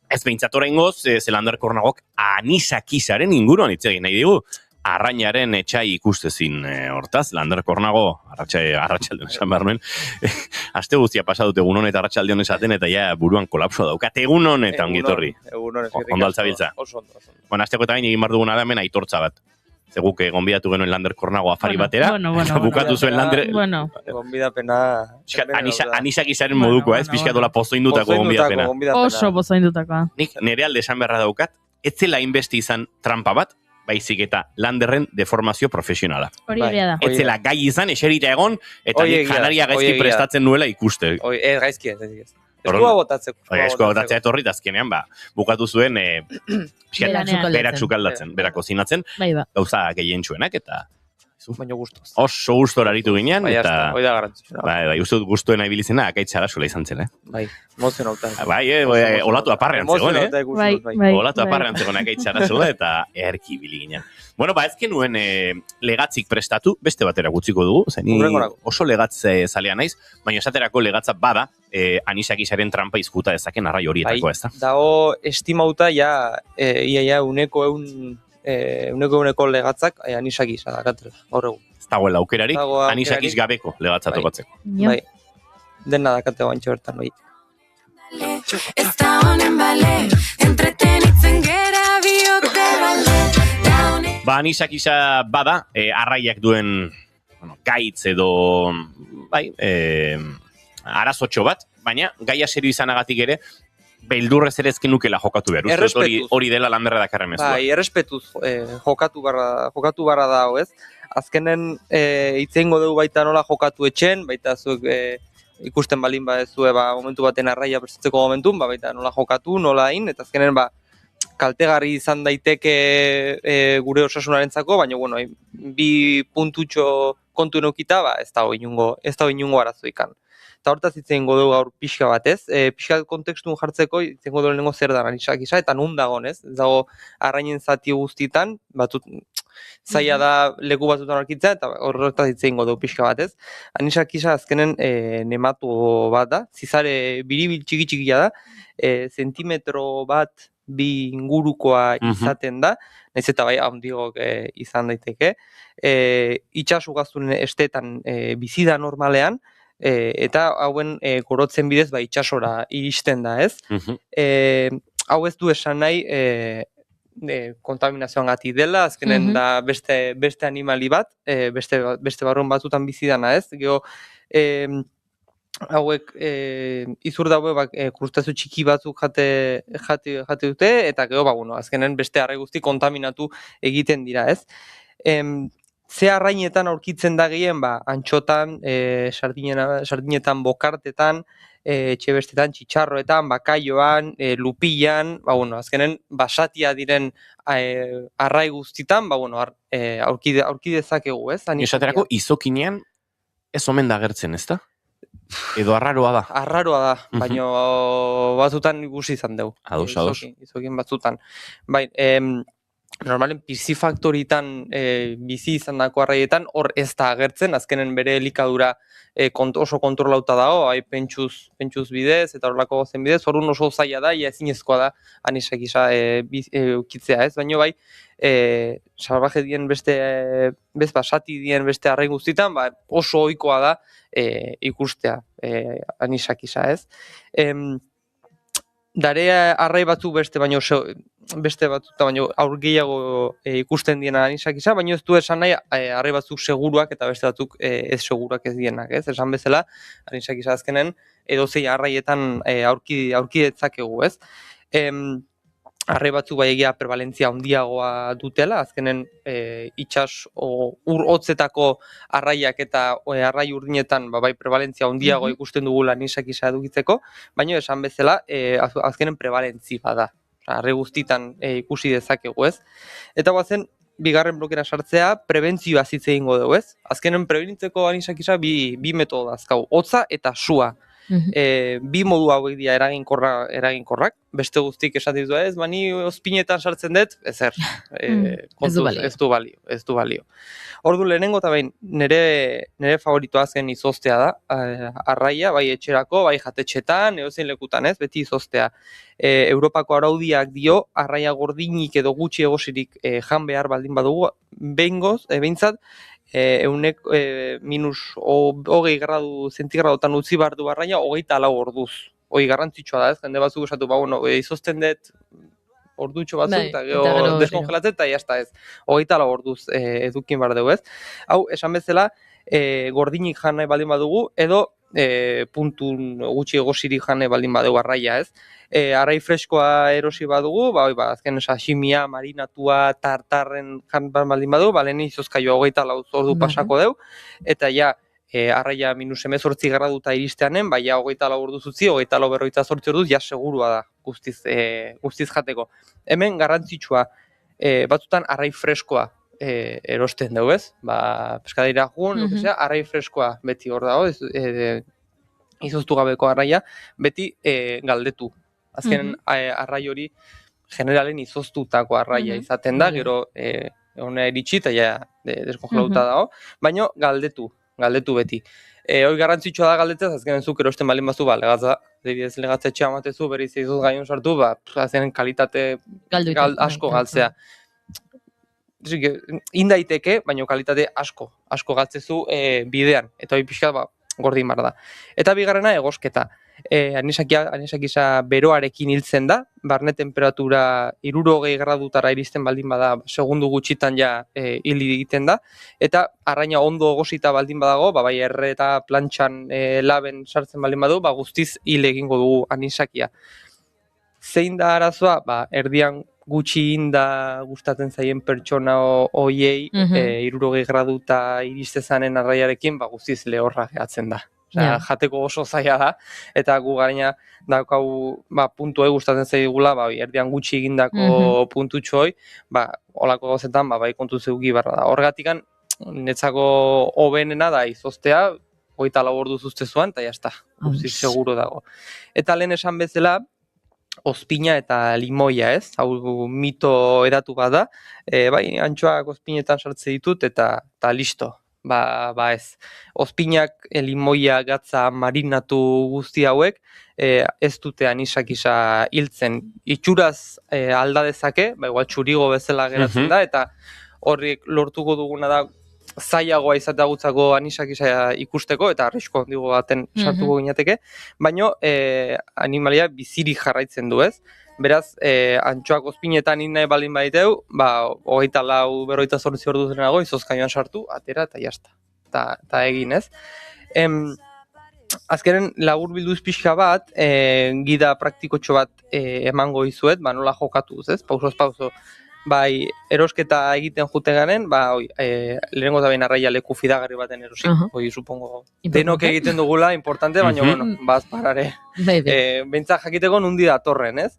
Ez behintzat oraingoz, Lander Kornagok anisakizaren inguruan hitz egin nahi digu. Arrainaren etxai ikustezin hortaz, Lander Kornago, arratsaldeon esan behar nuen, aste guztia pasadut egunon eta arratsaldeon esaten, eta ja buruan kolapsoa daukat, egunon eta ongitorri. Egunon, eskerrik asko. Ondo altzabiltza. Oso ondo. Bueno, asteko eta bain egin behar duguna da hemen aitortza bat. Zeguk gonbidatu genuen Lander Kornago afari batera, eta bukatu zuen Lander... Gonbidapena... Anisakizaren modukoa, ez pixkatola pozoindutako gonbidapena. Oso pozoindutakoa. Nik nere alde esan beharra daukat, ez zela inbesti izan trampa bat, baizik eta Landerren deformazio profesionala. Hori da. Ez zela gai izan, eserita egon, eta nik janaria gaizki prestatzen nuela ikuste. Gaizki ez. Eskua botatzeko. Eskua botatzea etorri, azkenean, bukatu zuen berak sukaldatzen, berak kozinatzen, gauza gehientsuenak, eta baina gustuz. Oso gustora aritu ginen, Bai, eta... hori da garrantzitsuna. Bai, uste dut gustuena ibilizena, akaitxara sola izan zen, Bai, emozionauta. Bai, olatu aparrean zegoen, Olatu aparrean zegoen akaitxara sola, eta erki ibili ginen. Bueno, ez genuen legatzik prestatu, beste batera gutziko dugu, ni oso legatze zalea naiz, baina esaterako legatza bada, anisakisaren trampa izkuta dezaken arrai horietako, ez da? Dago estimauta, ia uneko legatzak anisakisa dakatela, gaur egun. Ez dagoela aukerarik, anisakiz gabeko legatza topatzeko. Bai, dena dakate bantxo bertan, bai. Ez da honen bale, entretenitzen gera biote balde. Ba, anisakisa bada, arraiak duen gaitz edo, bai, arazotxo bat, baina gaia serio izanagatik ere, beldurrez ere ezken nukela jokatu behar. Uste hori dela landerra dakarren mezua. Bai, errespetuz jokatu barra da, ez? Azkenen itzeingo dugu baita nola jokatu etxen, baita zuek ikusten balin badezue momentu baten arraia prestatzeko momentun, baita nola jokatu, nola hain, eta azkenen kaltegarri izan daiteke gure osasunarentzako, baina bueno, bi puntutxo kontu enokita, ez da inungo arazoikan. Eta hortaz itzeingo dugu gaur pixka batez, pixka kontekstun jartzeko itzeingo dugu lehenengo zer da anisakisa, eta nun dagoen, ez? Ez dago arrainen zati guztitan, zaila da leku batzutan aurkitzea, eta horretaz itzeingo dugu pixka batez. Anisakisa azkenen nematu bat da, zizare biribil txiki-txikia da, zentimetro bat bi ingurukoa izaten da, nahiz eta bai handiok izan daiteke. Itxasu gaztunen estetan bizi da normalean, eta hauen gorotzen bidez itxasora iristen da, ez? Hau ez du esan nahi kontaminazioan gati dela, azkenen da beste animali bat, beste barruan batzutan bizi dana, ez? Gero, hauek izur daue krustazio txiki batzuk jate dute, eta gero, azkenen beste arrai guzti kontaminatu egiten dira, ez? Ze arrainetan aurkitzen da gehien, antxotan, sardinetan, bokartetan, etxebestetan, txitxarroetan, bakaioan, lupilan, azkenen basatia diren arrai guztitan, aurki dezakegu, ez? Esaterako, izokinean ez omen da agertzen, ez da? Edo arraroa da? Arraroa da, baina batzutan ikusi izan dugu. Ados. Izokien batzutan. Bai, normalen pisifaktoritan bizi izan dako arraietan, hor ez da agertzen, azkenen bere elikadura oso kontrolauta dago, pentsuz bidez, eta horrelako gozen bidez, horun oso zaila da, ezinezkoa da anisakisa ukitzea, ez? Baina bai, salvaje dien basati dien beste arrain guztitan, oso ohikoa da ikustea anisakisa, ez? Dare arrai batzuk beste batzuta baino aur gehiago ikusten diena anisakisa, baina ez du esan nahi arrai batzuk seguruak eta beste batzuk ez seguruak ez dienak, ez? Esan bezala, anisakisa azkenen edozein arraietan aurki detzakegu, ez? Arrai batzuk egia prevalentzia handiagoa dutela, azkenen itxas ur hotzetako arraiak eta arrai urdinetan prevalentzia handiagoa ikusten dugula anisakisa edukitzeko, baina esan bezala azkenen prevalentzi bada. Arrai guztitan ikusi dezakegu, ez? Eta guazen, bigarren blokera sartzea, prebentzioa hitz egingo dugu, ez? Azkenen prebenitzeko anisakisa bi metodo dazkau, hotza eta sua. Bi modu hauek dira eraginkorrak, beste guztik esaten du ez, ni ozpinetan sartzen dut, ezer, ez du balio. Ordu lehenengo eta bain, nire favoritoa azken izoztea da, arraia, bai etxerako, bai jatetxetan, edozein lekutan ez, beti izoztea. Europako araudiak dio, arraia gordinik edo gutxi egosirik jan behar baldin badugu, behintzat, eunek minus 20 gradu zentigradotan utzi behar du arraia, 24 orduz. Hoi garrantzitsua da ez, jende batzuk esatu, izozten dut ordutxo batzuk, eta gero deskongelatzen, eta jazta ez. 24 orduz edukin behar dugu ez. Hau, esan bezala, gordinik jan nahi baldin badugu, edo puntun gutxi egosirik jan nahi baldin badugu arraia ez. Arrai freskoa erosi badugu, azken sashimia, marinatua, tartarren jan baldin badugu, lehen izozkaioa 24 ordu pasako dugu, eta ja, arraia minus 18 graduta iristeanen, ja 24 ordu zutzi, 24-48 orduz, ja segurua da guztiz jateko. Hemen garrantzitsua, batzutan arrai freskoa erosten dugu, ez? Peskadeira jun, arrai freskoa beti hor dago, izoztu gabeko arraia, beti galdetu. Azken arrai hori generalen izoztutako arraia izaten da, gero hona iritsi eta ja deskongelauta dago, baina galdetu beti. Hoi garrantzitsua da galdetzez, azkenen zuk erosten balin bazu, legatza, debidez legatza etxea amatezu, beriz izuz gaion sartu, azkenen kalitate asko galtzea. Indaiteke, baina kalitate asko galtzezu bidean, eta hori pixka gordin bar da. Eta bigarrena egosketa. Anisakisa beroarekin hiltzen da, barne temperatura 60 gradutara iristen baldin bada, segundu gutxitan ja hil egiten da, eta arraina ondo egosita baldin badago, bai erre eta plantxan laben sartzen baldin badu, guztiz hil egingo dugu anisakia. Zein da arazoa? Erdian gutxi inda gustatzen zaien pertsona hoiei 60 graduta iristezanen arraiarekin guztiz lehorra gehatzen da. Jateko oso zaila da, eta gu gaina daukau puntu gustatzen zaigula, erdian gutxi egindako puntutxo hoi, holako gauzetan bai kontu zeugi barra da. Horregatikan, netzako hobenena da izoztea, 24 ordu zuztezuan, eta jazta, guztiz seguro dago. Eta lehen esan bezala, ozpina eta limoia, ez? Hau mito edatu bat da, antxoak ozpinetan sartze ditut, eta listo. Ez. Ozpinak, limoia, gatza, marinatu guzti hauek, ez dute anisakisa hiltzen. Itxuraz alda dezake, igual txurigo bezala geratzen da, eta horrek lortuko duguna da zailagoa izatea gutzako anisakisa ikusteko, eta arrisko handigo baten sartuko ginateke, baina animalia bizirik jarraitzen du, ez? Beraz, antxoak ozpinetan nahi balin baiteu, 24-48 ordu zenago izozkainoan sartu, atera eta jazta. Eta egin, ez? Azkenen lagur bilduz pixka bat, gida praktikotxo bat emango izuet, nola jokatuz, ez? Pausoz pauso. Erosketa egiten juten garen, lehenengo eta behin arraia leku fidagarri baten erosik. Hoi, supongo, denok egiten dugula, importante, baina, parare. Bentzak jakiteko nundi datorren, ez?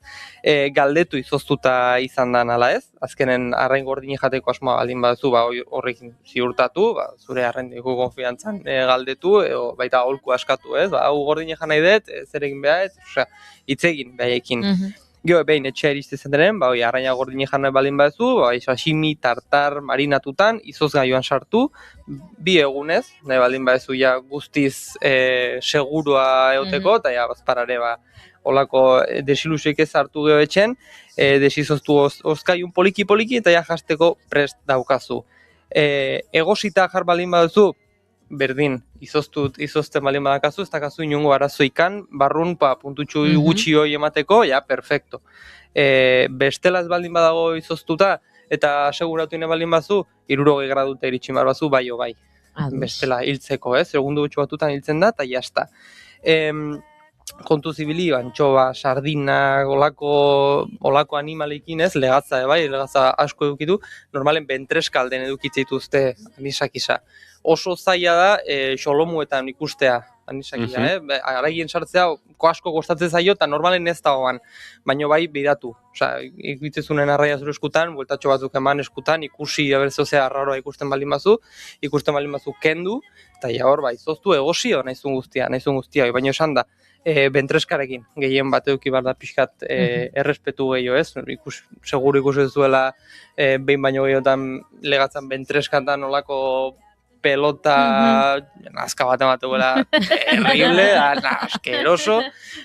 Galdetu izoztuta izan da nala, ez? Azkenen arrain gordini jateko asmoa baldin baduzu, horrekin ziurtatu, zure arraindeko konfiantzan galdetu, baita aholku askatu, ez? Hau gordini jan nahi dut, zer egin behar, ez? Itzegin behaiekin. Gero, behin etxea iristezen denen, arraina gordini jan nahi baldin baduzu, sashimi, tartar, marinatutan, izozgaioan sartu, 2 egunez, nahi baldin baduzu guztiz segurua eoteko, eta bazparare olako desilusioik ez hartu geho etxen, desizoztu ozkaiun poliki-poliki, eta jasteko prest daukazu. Egosita jar baldin baduzu, berdin, izozten baldin badakazu, ez dakazu inongo arazoikan, barrun puntutxu gutxi hoi emateko, perfecto. Bestela ez baldin badago izoztuta, eta aseguratu ine baldin bazu, 60 graduta iritsi mar bazu, bai. Bestela hiltzeko, segundu gutxu batutan hiltzen da, eta jazta. Kontu zibili, antxoa, sardina, olako animalekin ez, legatza, legatza asko edukitu, normalen bentreska alden edukitzituzte anisakisa. Oso zaila da, xolomuetan ikustea anisakisa, Araigien sartzea, asko kostatzen zaio, eta normalen ez dagoan, baina bidatu. Ikitzezunen arraia zure eskutan, bueltatxo batzuk eman eskutan, ikusi, abertzozea arraroa ikusten baldin bazu kendu, eta hor, izoztu egosi, nahizun guztia, baina esan da, bentreskarekin, gehien bat eduki behar da pixkat errespetu gehiago, ez? Seguru ikusi zuela, behin baino gehiotan legatzen bentreskantan olako pelota, nazka bat emateguela, terrible, askeroso,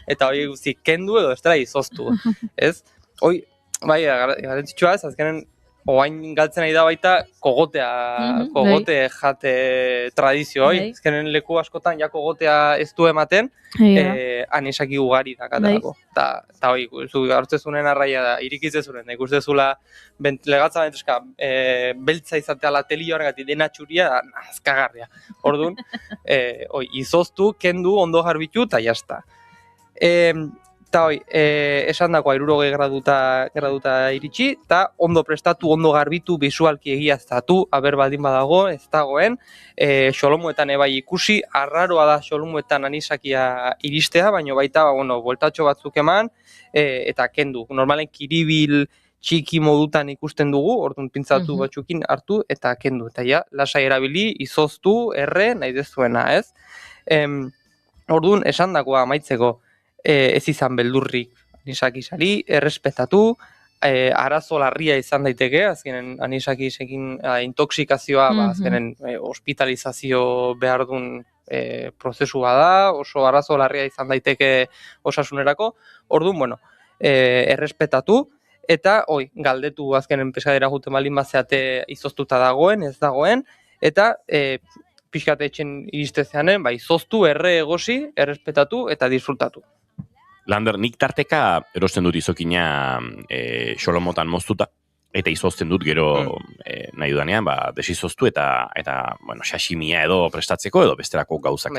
eta hori guzti kendu edo ez dela izoztu, ez? Hoi, garantzitsua ez, azkenen, oain galtzen nahi da baita kogote jate tradizio, azkenen leku askotan kogotea ez du ematen, anisaki ugari dakatarako. Eta hoi, hartzezunen arraia da, irikitzezunen, ikustezula legatza bentreska beltza izatea latelio horregatik dena txuria, azkagarria. Orduan, izoztu, kendu, ondo garbitu, eta jazta. Eta hoi, esan dako 60 graduta iritsi, eta ondo prestatu, ondo garbitu, bisualki egiaztatu, aber baldin badago, ez dagoen, xolomuetan ebai ikusi, arraroa da xolomuetan anisakia iristea, baina baita, bueltatxo batzuk eman, eta kendu. Normalen kiribil txiki modutan ikusten dugu, orduan pintzatu batzukin hartu eta kendu. Eta ja, lasai erabili, izoztu, erre, nahi dezuena, ez? Orduan, esan dagoa amaitzeko, ez izan beldurrik anisakisari, errespetatu, arazo larria izan daiteke, azkenen anisakisekin intoxikazioa, azkenen hospitalizazio behar duen prozesua da, oso arazo larria izan daiteke osasunerako, orduan, bueno, errespetatu, eta, galdetu azkenen pesadera juten baldin bazeate izoztuta dagoen, ez dagoen, eta pixkat etxen iristezeanen, izoztu, egosi, errespetatu eta disfrutatu. Lander, nik tarteka erosten dut izokina xolomotan moztuta, eta izozten dut gero nahi dudanean, desizoztu eta bueno, sashimia edo prestatzeko edo bestelako gauzak.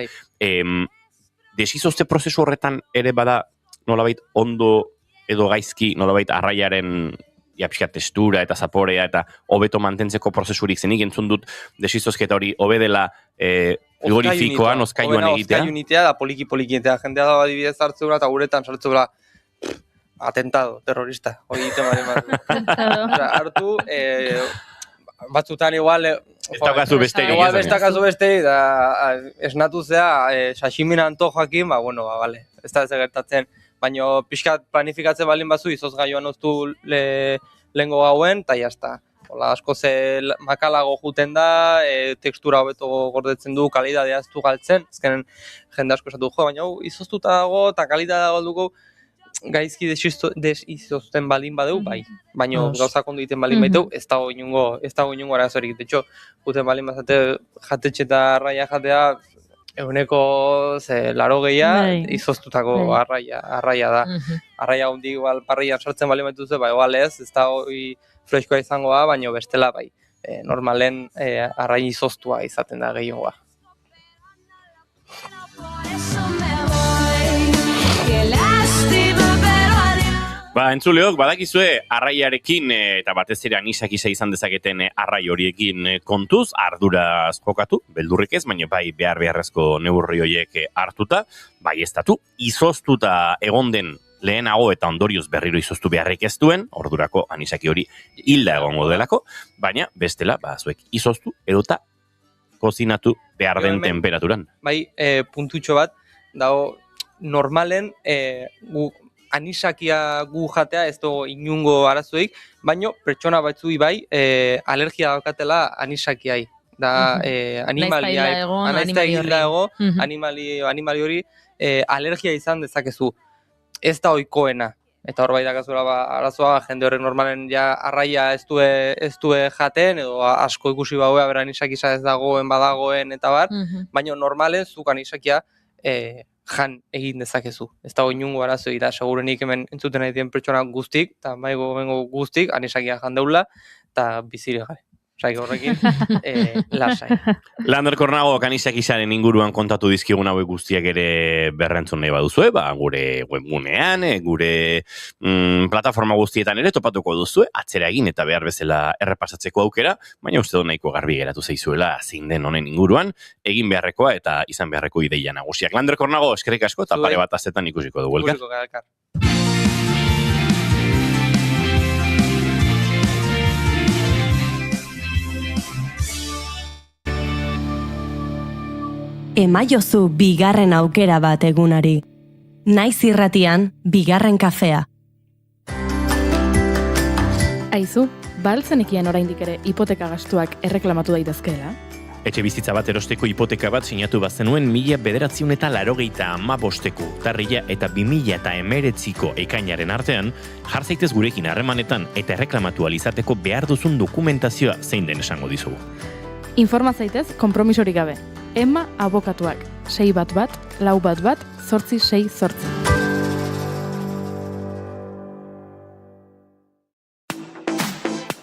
Desizozte prozesu horretan ere bada nolabait ondo edo gaizki, nolabait arraiaren pixka testura eta zaporea eta hobeto mantentzeko prozesurik zenik entzun dut desizozketa hori hobe dela frigorifikoan, oskailuan egitea. Oskailuan da poliki eta jendea da adibidez hartzura eta guretan sartzura atentado, terrorista, hori egiten bari hartu, batzutan igual ez daukazu besterik. Igual bestakazu besterik, da esnatu zea, sashimina antojoakin, bale, ez da ez gertatzen. Baina pixkat planifikatzen baldin bazu, izozgaioan oztu lehengo gauen, eta jazta. Hola, asko ze makalago juten da, tekstura hobeto gordetzen du, kalidadea ez du galtzen, ezkenen jende asko esatu baina izoztuta dago, eta kalidadea dago dugu, gaizki desizozten baldin badeu, bai. Baina gauzak ondo egiten baldin baiteu, ez dago inungo arazorik. De hecho, juten baldin bazate jatetxe eta arraia jatea, eguneko 80 izoztutako arraia da. Arraia hundi igual parrian sartzen bali maituzu, igual ez da hori freskoa izango da, baina bestela bai. Normalen arraia izoztua izaten da gehiagoa. Entzuleok, badakizue arraiarekin eta batez ere anisakisa izan dezaketen arrai horiekin kontuz, arduraz jokatu, beldurrik ez, baina bai beharrezko neurri horiek hartuta, bai estatu, izoztuta egon den lehenago eta ondorioz berriro izoztu beharrik ez duen, ordurako anisaki hori hilda egongo delako, baina bestela, zuek izoztu edota kozinatu behar den temperaturan. Bai, puntutxo bat, dago normalen anisakia gu jatea ez dugu inungo arazoik, baina pertsona batzui bai alergia daukatela anisakiai. Da animalia animali hori alergia izan dezakezu. Ez da ohikoena. Eta hor bai dakazura arazoa jende horrek normalen arraia ez du jaten edo asko ikusi baue bera anisakisa ez dagoen badagoen eta bar, baina normalen zuk anisakia jan egin dezakezu. Ez dago inungo arazoi da, segurenik hemen entzuten nahi dien pertsona guztik, eta maigo guztik, anisakia jandeula, eta bizire gare. Osaik horrekin, lasai. Lander Kornago, anisakisaren inguruan kontatu dizkigun hauek guztiak ere berrentzun nahi baduzue, gure webgunean, gure plataforma guztietan ere topatuko duzue, atzera egin eta behar bezala errepasatzeko aukera, baina uste dut nahiko garbi geratu zaizuela zein den honen inguruan, egin beharrekoa eta izan beharreko ideia nagusiak. Lander Kornago, eskerrik asko eta pare bat astetan ikusiko dugu, elkar. Emaiozu bigarren aukera bat egunari. Naiz irratian, bigarren kafea. Aizu, baltzenekian oraindik ere hipoteka gastuak erreklamatu daitezkeela? Etxe bizitza bat erosteko hipoteka bat sinatu bazenuen 1995ko urtarrila eta 2019ko ekainaren artean, jar zaitez gurekin harremanetan eta erreklamatu alizateko behar duzun dokumentazioa zein den esango dizugu. Informa zaitez, konpromisorik gabe. Emma abokatuak, 611-411-868.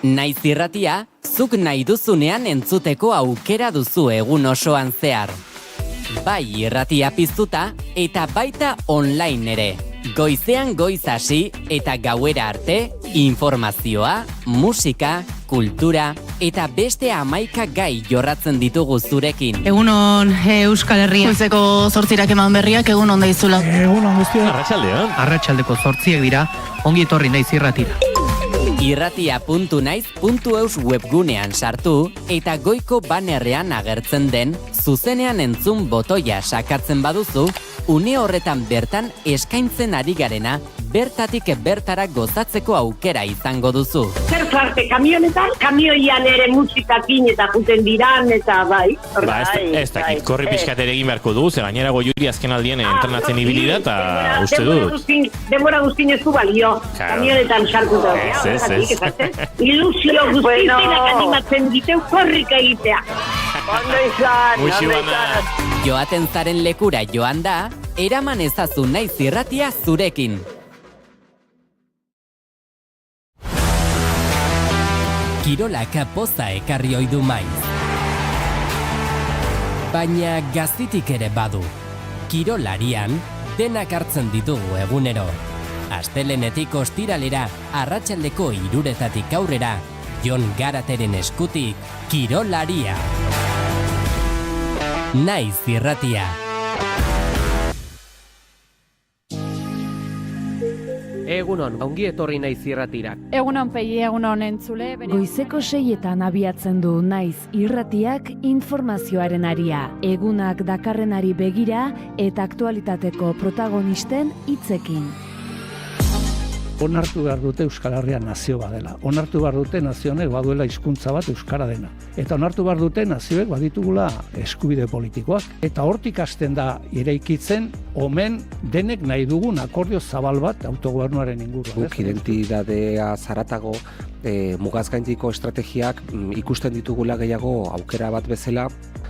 Naiz irratia, zuk nahi duzunean entzuteko aukera duzu egun osoan zehar. Bai irratia piztuta eta baita online ere. Goizean goiz hasi eta gauera arte, informazioa, musika, kultura eta beste 11 gai jorratzen ditugu zurekin. Egunon Euskal Herria. Goizeko 8 eman berriak egunon daizula. Egunon guztia. Arratsaldean. Arratsaldeko 8 dira, ongi etorri Naiz irratira. irratia.naiz.eus webgunean sartu eta goiko banerrean agertzen den zuzenean entzun botoia sakatzen baduzu, une horretan bertan eskaintzen ari garena bertatik bertara gozatzeko aukera izango duzu. Zer zarte, kamionetan, kamioian ere musikakin eta juten diran eta bai. Ez dakit, korri pixkat ere egin beharko dugu, ze gainera Goiuri azken aldien entrenatzen ibili da, eta uste dut. Denbora guztin ez du balio, kamionetan sartuta. Ilusio guztizinak animatzen diteu korrika egitea. Ondo izan. Joaten zaren lekura joan da, eraman ezazu Naiz Irratia zurekin. Kirolak poza ekarri ohi du maiz. Baina gaztitik ere badu. Kirolarian denak hartzen ditugu egunero. Astelenetik ostiralera, arratsaldeko 3:00 aurrera, Jon Garateren eskutik, Kirolaria. Naiz Irratia. Egunon, ongi etorri Naiz Irratirak. Egunon Pei, egunon entzule. Goizeko 6etan abiatzen du Naiz Irratiak informazioaren aria, egunak dakarrenari begira eta aktualitateko protagonisten hitzekin. Onartu behar dute Euskal Herria nazio badela. Onartu behar dute nazio honek baduela hizkuntza bat euskara dena. Eta onartu behar dute nazioek baditugula eskubide politikoak. Eta hortik hasten da eraikitzen omen denek nahi dugun akordio zabal bat autogobernuaren inguruan. Guk identitatea zaratago mugazgaindiko estrategiak ikusten ditugula gehiago aukera bat bezala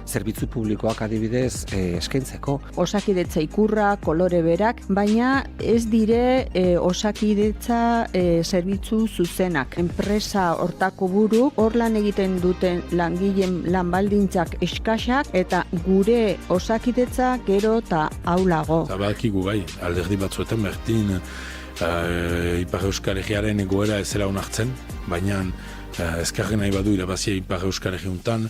zerbitzu publikoak adibidez eskaintzeko. Osakidetza ikurra, kolore berak, baina ez dire osakidetza zerbitzu zuzenak. Enpresa hortako buru, hor lan egiten duten langileen lanbaldintzak eskasak eta gure osakidetza gero eta aulago. Zabalkigu bai, alderdi batzuetan berdin Ipar Euskal Herriaren egoera ez zela onartzen, baina ezkarren nahi badu irabazia Ipar Euskal Herriuntan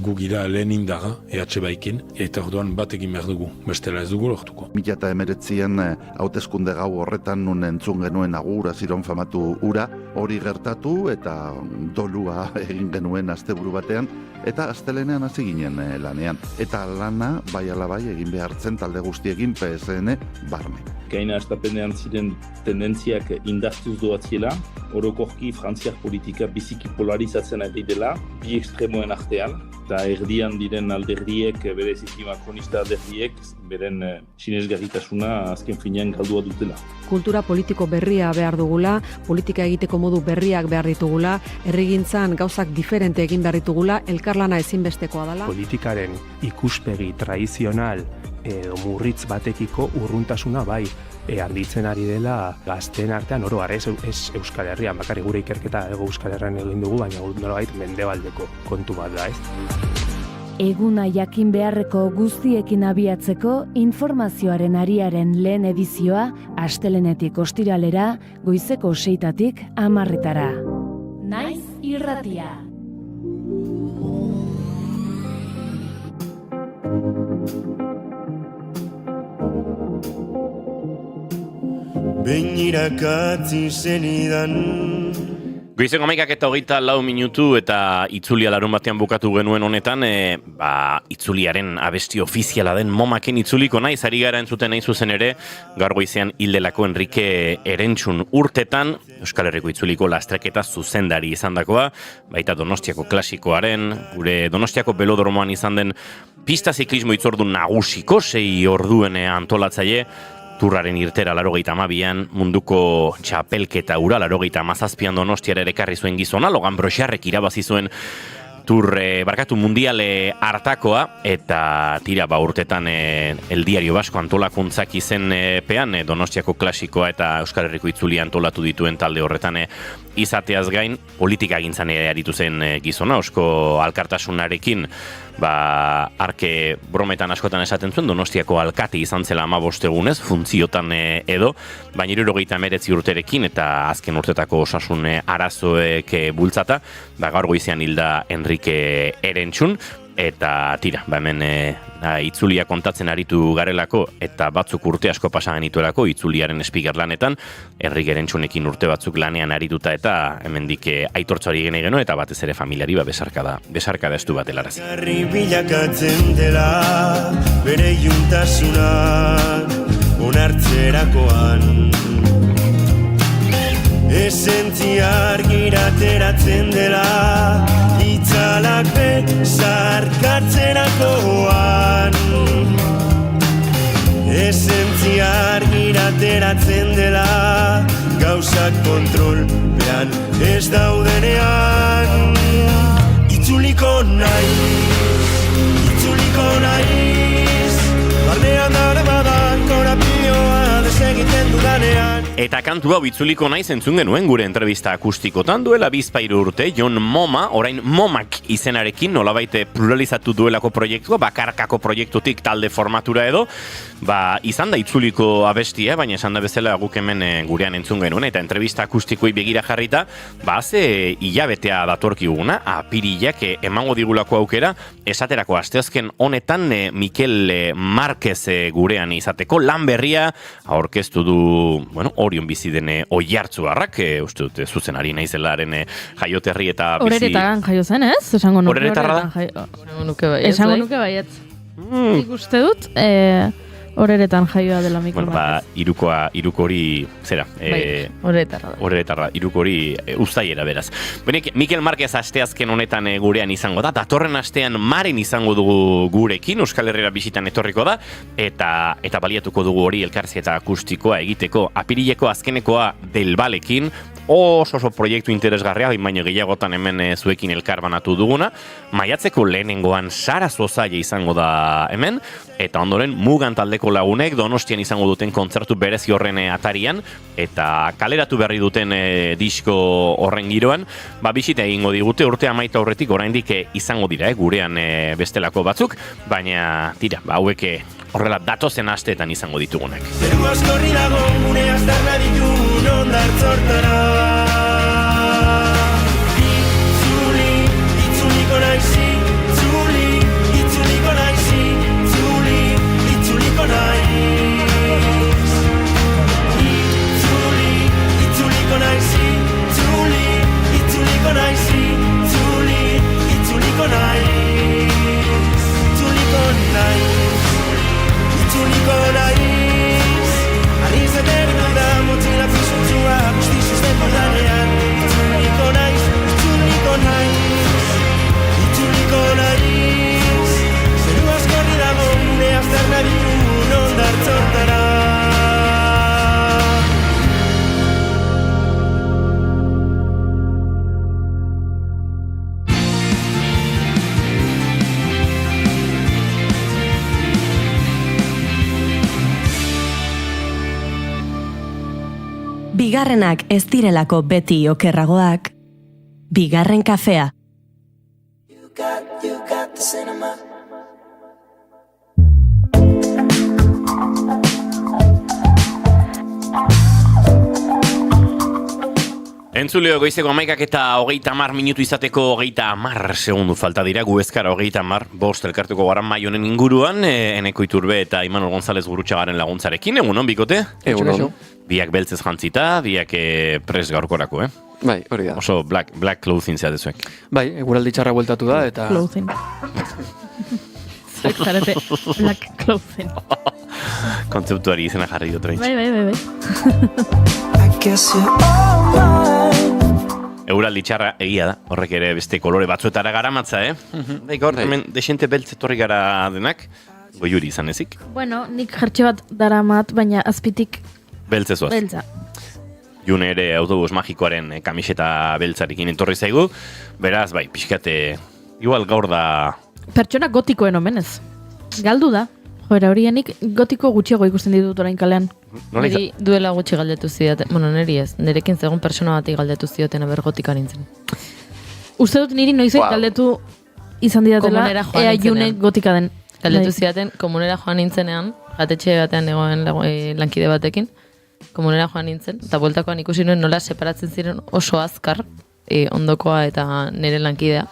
gu gira lehen indaga, EH Baikin, eta orduan bat egin behar dugu, bestela ez dugu lortuko. 2019 hauteskunde gau horretan nun entzun genuen agur aziron famatu ura, hori gertatu eta dolua egin genuen asteburu batean, eta astelenean hasi ginen lanean. Eta lana bai ala bai egin behartzen talde guztiekin PSN barne. Gaina astapenean ziren tendentziak indartuz doatziela, orokorki frantziar politika biziki polarizatzen ari dela, bi ekstremoen artean, eta erdian diren alderdiek, bereziki makronista alderdiek, beren sinesgarritasuna azken finean galdua dutela. Kultura politiko berria behar dugula, politika egiteko modu berriak behar ditugula, herrigintzan gauzak diferente egin behar ditugula, elkarlana ezinbestekoa dela. Politikaren ikuspegi tradizional edo murritz batekiko urruntasuna bai handitzen ari dela gazteen artean oro har ez Euskal Herrian, bakarrik gure ikerketa Euskal Herrian egin dugu, baina nolabait mendebaldeko kontu bat da, ez? Eguna jakin beharreko guztiekin abiatzeko informazioaren ariaren lehen edizioa astelenetik ostiralera goizeko 6:00 10:00. Naiz Irratia. Ben irakatzi zenidan. Goizeko 11:24 eta itzulia larun batean bukatu genuen honetan, itzuliaren abesti ofiziala den Momaken itzuliko naiz, ari gara entzuten nahi zuzen ere, gaur goizean hildelako Enrique Erentxun urtetan, Euskal Herriko itzuliko lastraketa zuzendari izandakoa, baita Donostiako klasikoaren, gure Donostiako belodromoan izan den pista ziklismo itzordu nagusiko 6 orduen antolatzaile, Turraren irtera 82an, munduko txapelketa ura 37an Donostiara ere ekarri zuen gizona, Logan Broxarrek irabazi zuen mundiale hartakoa, eta tira urtetan El Diario Vasco antolakuntzak izen pean, Donostiako klasikoa eta Euskal Herriko itzulia antolatu dituen talde horretan izateaz gain, politika gintzan aritu zen gizona, osko alkartasunarekin, arke brometan askotan esaten zuen, Donostiako alkate izan zela 15 egunez, funtziotan edo, baina 79 urterekin eta azken urtetako osasun arazoek bultzata, gaur goizean hilda Enrique Erentxun, Eta tira, hemen itzulia kontatzen aritu garelako eta batzuk urte asko pasa genituelako itzuliaren speaker lanetan, herri gerentxunekin urte batzuk lanean arituta eta hemendik aitortzari gene geno eta batez ere familiari besarkada estu bat helarazi. Garri bilakatzen dela bere juntasunak onartzerakoan esentzia argirateratzen dela itzalak bezarkatzerakoan esentzia argirateratzen dela gauzak kontrolpean ez daudenean itzuliko naiz barnean daramadan korapioa desegiten dudanean. Eta kantu hau itzuliko naiz entzun genuen gure entrevista akustikotan duela bizpahiru urte, Jon Moma, orain Momak izenarekin nolabait pluralizatu duelako proiektua, bakarkako proiektutik talde formatura edo, izan da itzuliko abestia, baina esan da bezala guk hemen gurean entzun genuen, eta entrevista akustikoi begira jarrita, ze hilabetea datorkiguna, apirilak emango digulako aukera, esaterako asteazken honetan Mikel Marquez gurean izateko, lan berria aurkeztu du, Orion bizi dene Oiartzuarrak, uste dut zuzenari naizelaren jaioterri eta bizi... Horeretagan jaio zen, ez? Esango nuke baietz. Nik uste dut, horeretan jaioa dela Mikel Marquez. Iruko hori, zera? Horeretarra, iruko hori uztaiera beraz. Benek, Mikel Marquez asteazken honetan gurean izango da, datorren astean Maren izango dugu gurekin, Euskal Herriera bisitan etorriko da, eta baliatuko dugu hori elkarrizketa akustikoa egiteko apirileko azkenekoa Del Valekin, oso proiektu interesgarria, baina gehiagotan hemen zuekin elkar banatu duguna, maiatzeko lehenengoan Sara Zozaia izango da hemen, eta ondoren Mugan taldeko lagunek Donostian izango duten kontzertu berezi horren atarian, eta kaleratu berri duten disko horren giroan, bisita egingo digute urte amaita horretik oraindik izango dira, gurean bestelako batzuk, baina tira, hauek horrela datozen asteetan izango ditugunak. Zeru askorri dago gure aztarna ditun ondartzortara itzuliko naiz, itzuliko naiz, itzuliko naiz itzuliko naiz, itzuliko naiz, itzuliko naiz Ariz eterno da motzila pizutzua guztizuz deko danean Itzuliko naiz Zeru askorri dago gure aztarna ditun ondartzortara Bigarrenak ez direlako beti okerragoak, bigarren kafea. Entzuleo goizeko 11 eta 30 minutu izateko 30 segundu falta dira, gu ezkara 30 bost elkartuko garan Maionen inguruan, Eneko Iturbe eta Imanol González Gurutxagaren laguntzarekin, egunon bikote? Egunon. Biak beltzez jantzita, biak pres gaurkorako, Bai, hori da. Oso black clothing zeatezuek. Bai, eguraldi txarra bueltatu da, eta... Clothing. Zarete, black clothing. Kontzeptuari izena jarri dut orain. Bai. Euraldi txarra egia da, horrek ere beste kolore batzuetara garamatza, Daikor, hemen desente beltz etorri gara denak, goiuri izan ezik. Bueno, nik jertxe bat daramat, baina azpitik beltzezoaz. Beltza. June ere autobus magikoaren kamiseta beltzarekin entorri zaigu, beraz, bai, pixkate, igual gaur da... Pertsona gotikoen omenez. Galdu da. Joera, horienik gotiko gutxiago ikusten ditut orain kalean. Niri duela gutxi galdetu zidaten, niri ez, nirekin zegoen persona bati galdetu zidaten aber gotika nintzen. Uste dut niri noiz galdetu izan didatela, ea June gotika den. Galdetu zidaten, komunera joan nintzenean, jatetxe batean egoen lankide batekin, komunera joan nintzen, eta bueltakoan ikusi nuen nola separatzen ziren oso azkar, ondokoa eta nire lankidea.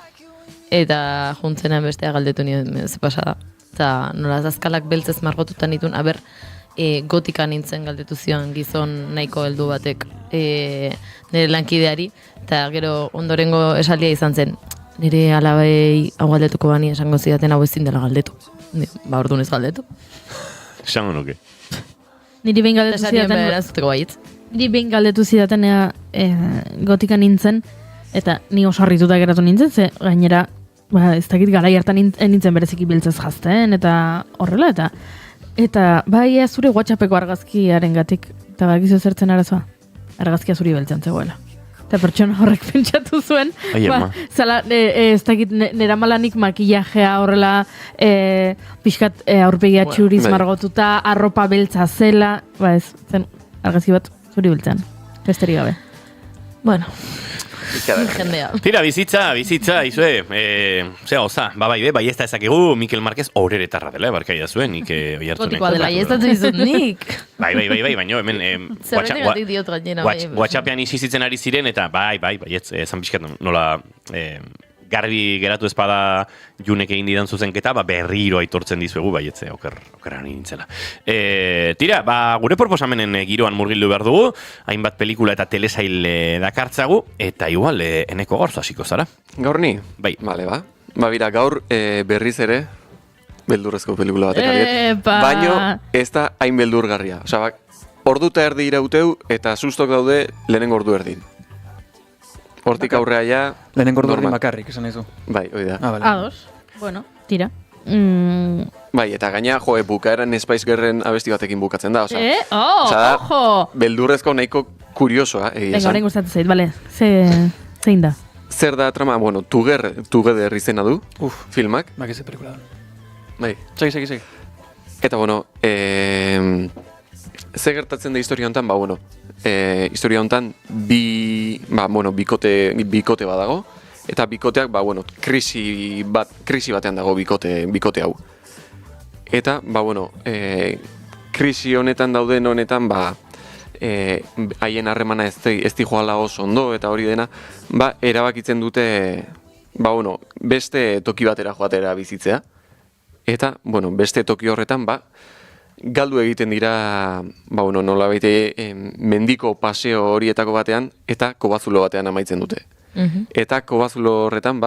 eta juntzenean bestea galdetu nien ze pasada. Eta nola azkalak beltzez margotutan ditun, gotika nintzen galdetu zion gizon nahiko heldu batek nire lankideari, eta gero ondorengo esaldia izan zen, nire alabei hau galdetuko bani esango zidaten hau ezin dela galdetu. Ba, orduan ez galdetu. Esango nuke. Niri behin galdetu zidaten... Niri behin galdetu zidaten gotika nintzen, eta ni oso harrituta geratu nintzen, ze gainera, ez dakit garai hartan nintzen bereziki biltzez jazten, eta horrela, eta bai zure WhatsAppeko argazkiaren gatik, eta bakizu zertzen arazoa, argazkia zuri beltzen zegoela. Eta pertsona horrek pentsatu zuen, zala, ez dakit, nera malanik makillajea horrela, pixkat aurpegia txuriz margotuta, arropa beltza zela, ez, zen argazki bat zuri beltzen, besterik gabe. Bueno, jendea. Tira, bizitza, izue, oza, bai ez da ezakegu Mikel Marquez horeretarra dela, barkaia zuen, nik oi hartu Gotikoa dela, ez da dizut nik. Bai, baina hemen WhatsAppean isizitzen ari ziren, eta bai, ezan bizkat nola garbi geratu espada Junek egin didan zuzenketa, berriro aitortzen dizuegu, baietze, okerra nintzela. Tira, gure proposamenen giroan murgildu behar dugu, hainbat pelikula eta telesail dakartzagu, eta igual, eneko gaur hasiko zara. Gaur ni? Bai. Bale, bira, gaur berriz ere, beldurrezko pelikula batek ariet. Baino, ez da hain beldurgarria. Osa, ordu eta erdi irauteu, eta sustok daude lehenengo ordu erdin. Hortik aurrea ja... Lehenengo ordu erdin bakarrik, esan izu. Bai, hoi da. Ados, bueno, tira. Bai, eta gaina, bukaeran Spice Girlen abesti batekin bukatzen da, oza. Ojo! Beldurrezko nahiko kuriosoa, egia esan. Venga, horrein gustatzen zait, bale, zein da? Zer da trama, bueno, Together izena du, filmak. Bakize pelikula da. Bai. Segi. Eta, bueno, ze gertatzen da historia honetan, historia honetan bikote badago, eta bikoteak, krisi batean dago bikote hau. Eta, krisi honetan dauden honetan, haien harremana ez di joala oso ondo, eta hori dena, erabakitzen dute, beste toki batera joatera bizitzea. Eta, beste toki horretan, galdu egiten dira, nola baite, mendiko paseo horietako batean, eta kobazulo batean amaitzen dute. Eta kobazulo horretan,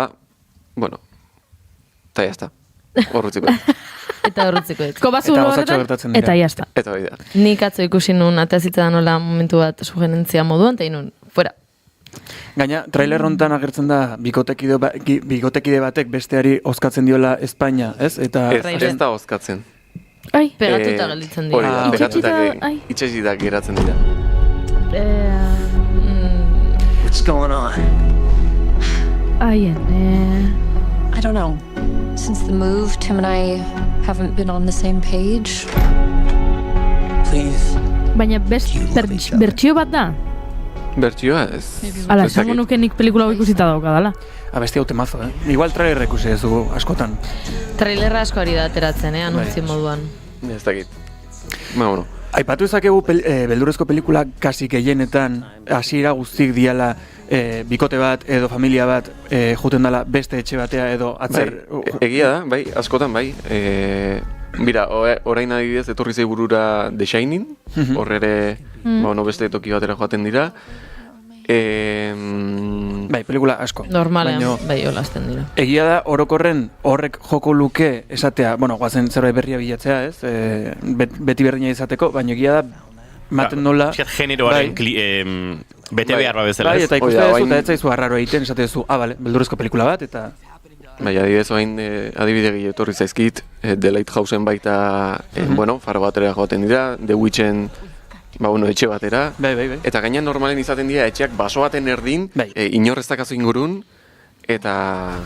eta jazta, horretziko. Eta horretziko. Kobazulo horretan, eta jazta. Eta hori da. Nik atzo ikusi nun, atazitza da nola momentu bat sugerentzia moduan, eta inun, fuera. Gaina, trailer honetan agertzen da, bikotekide batek besteari oskatzen diola Espainia, ez? Ez da oskatzen. Ai, pegatuta gelditzen dira. Hori da, pegatuta itxesitak geratzen dira. What's going on? I don't know. Since the move, Tim and I haven't been on the same page. Please. Baina bertsio bat da? Bertsioa ez. Ala, esango nuke nik pelikula ikusita daukadala. Abesti hau temazo, Igual trailer ikusi ez dugu askotan. Trailerra asko ari da ateratzen, anuntzi moduan. Ez dakit. Aipatu ezakegu beldurrezko pelikula kasi gehienetan hasiera guztik diala bikote bat edo familia bat juten dela beste etxe batea edo atzer... Egia da, bai, askotan bai. Bira, orain adibidez etorri zei burura The Shining, horrere beste toki batera joaten dira. Bai, pelikula asko. Normalean, bai, olazten dira. Egia da, orokorren horrek joko luke esatea, guazen zerbait berria bilatzea, ez? Beti berdina izateko, baina egia da, maten nola... Generoaren bete behar bezala, ez? Bai, eta ikuste ez zaizu arraro egiten, esatezu, beldurrezko pelikula bat, eta... Bai, adibidez oain adibide gehi etorri zaizkit, The Lighthousen baita, faro batera joaten dira, The Witchen, etxe batera. Bai. Eta gainean normalen izaten dira etxeak baso baten erdin, inorreztakazu ingurun, eta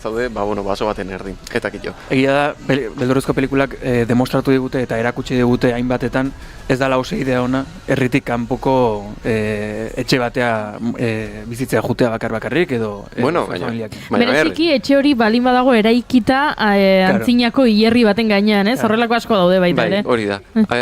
zaude, baso baten erdin, eta kitxo. Egia da, beldurrezko pelikulak demostratu digute eta erakutsi digute hainbatetan, ez da oso idea ona, herritik kanpoko etxe batea bizitzea jutea bakarrik edo familiak. Bereziki etxe hori balin badago eraikita antzinako hilerri baten gainean, ez? Horrelako asko daude baita ere. Bai, hori da.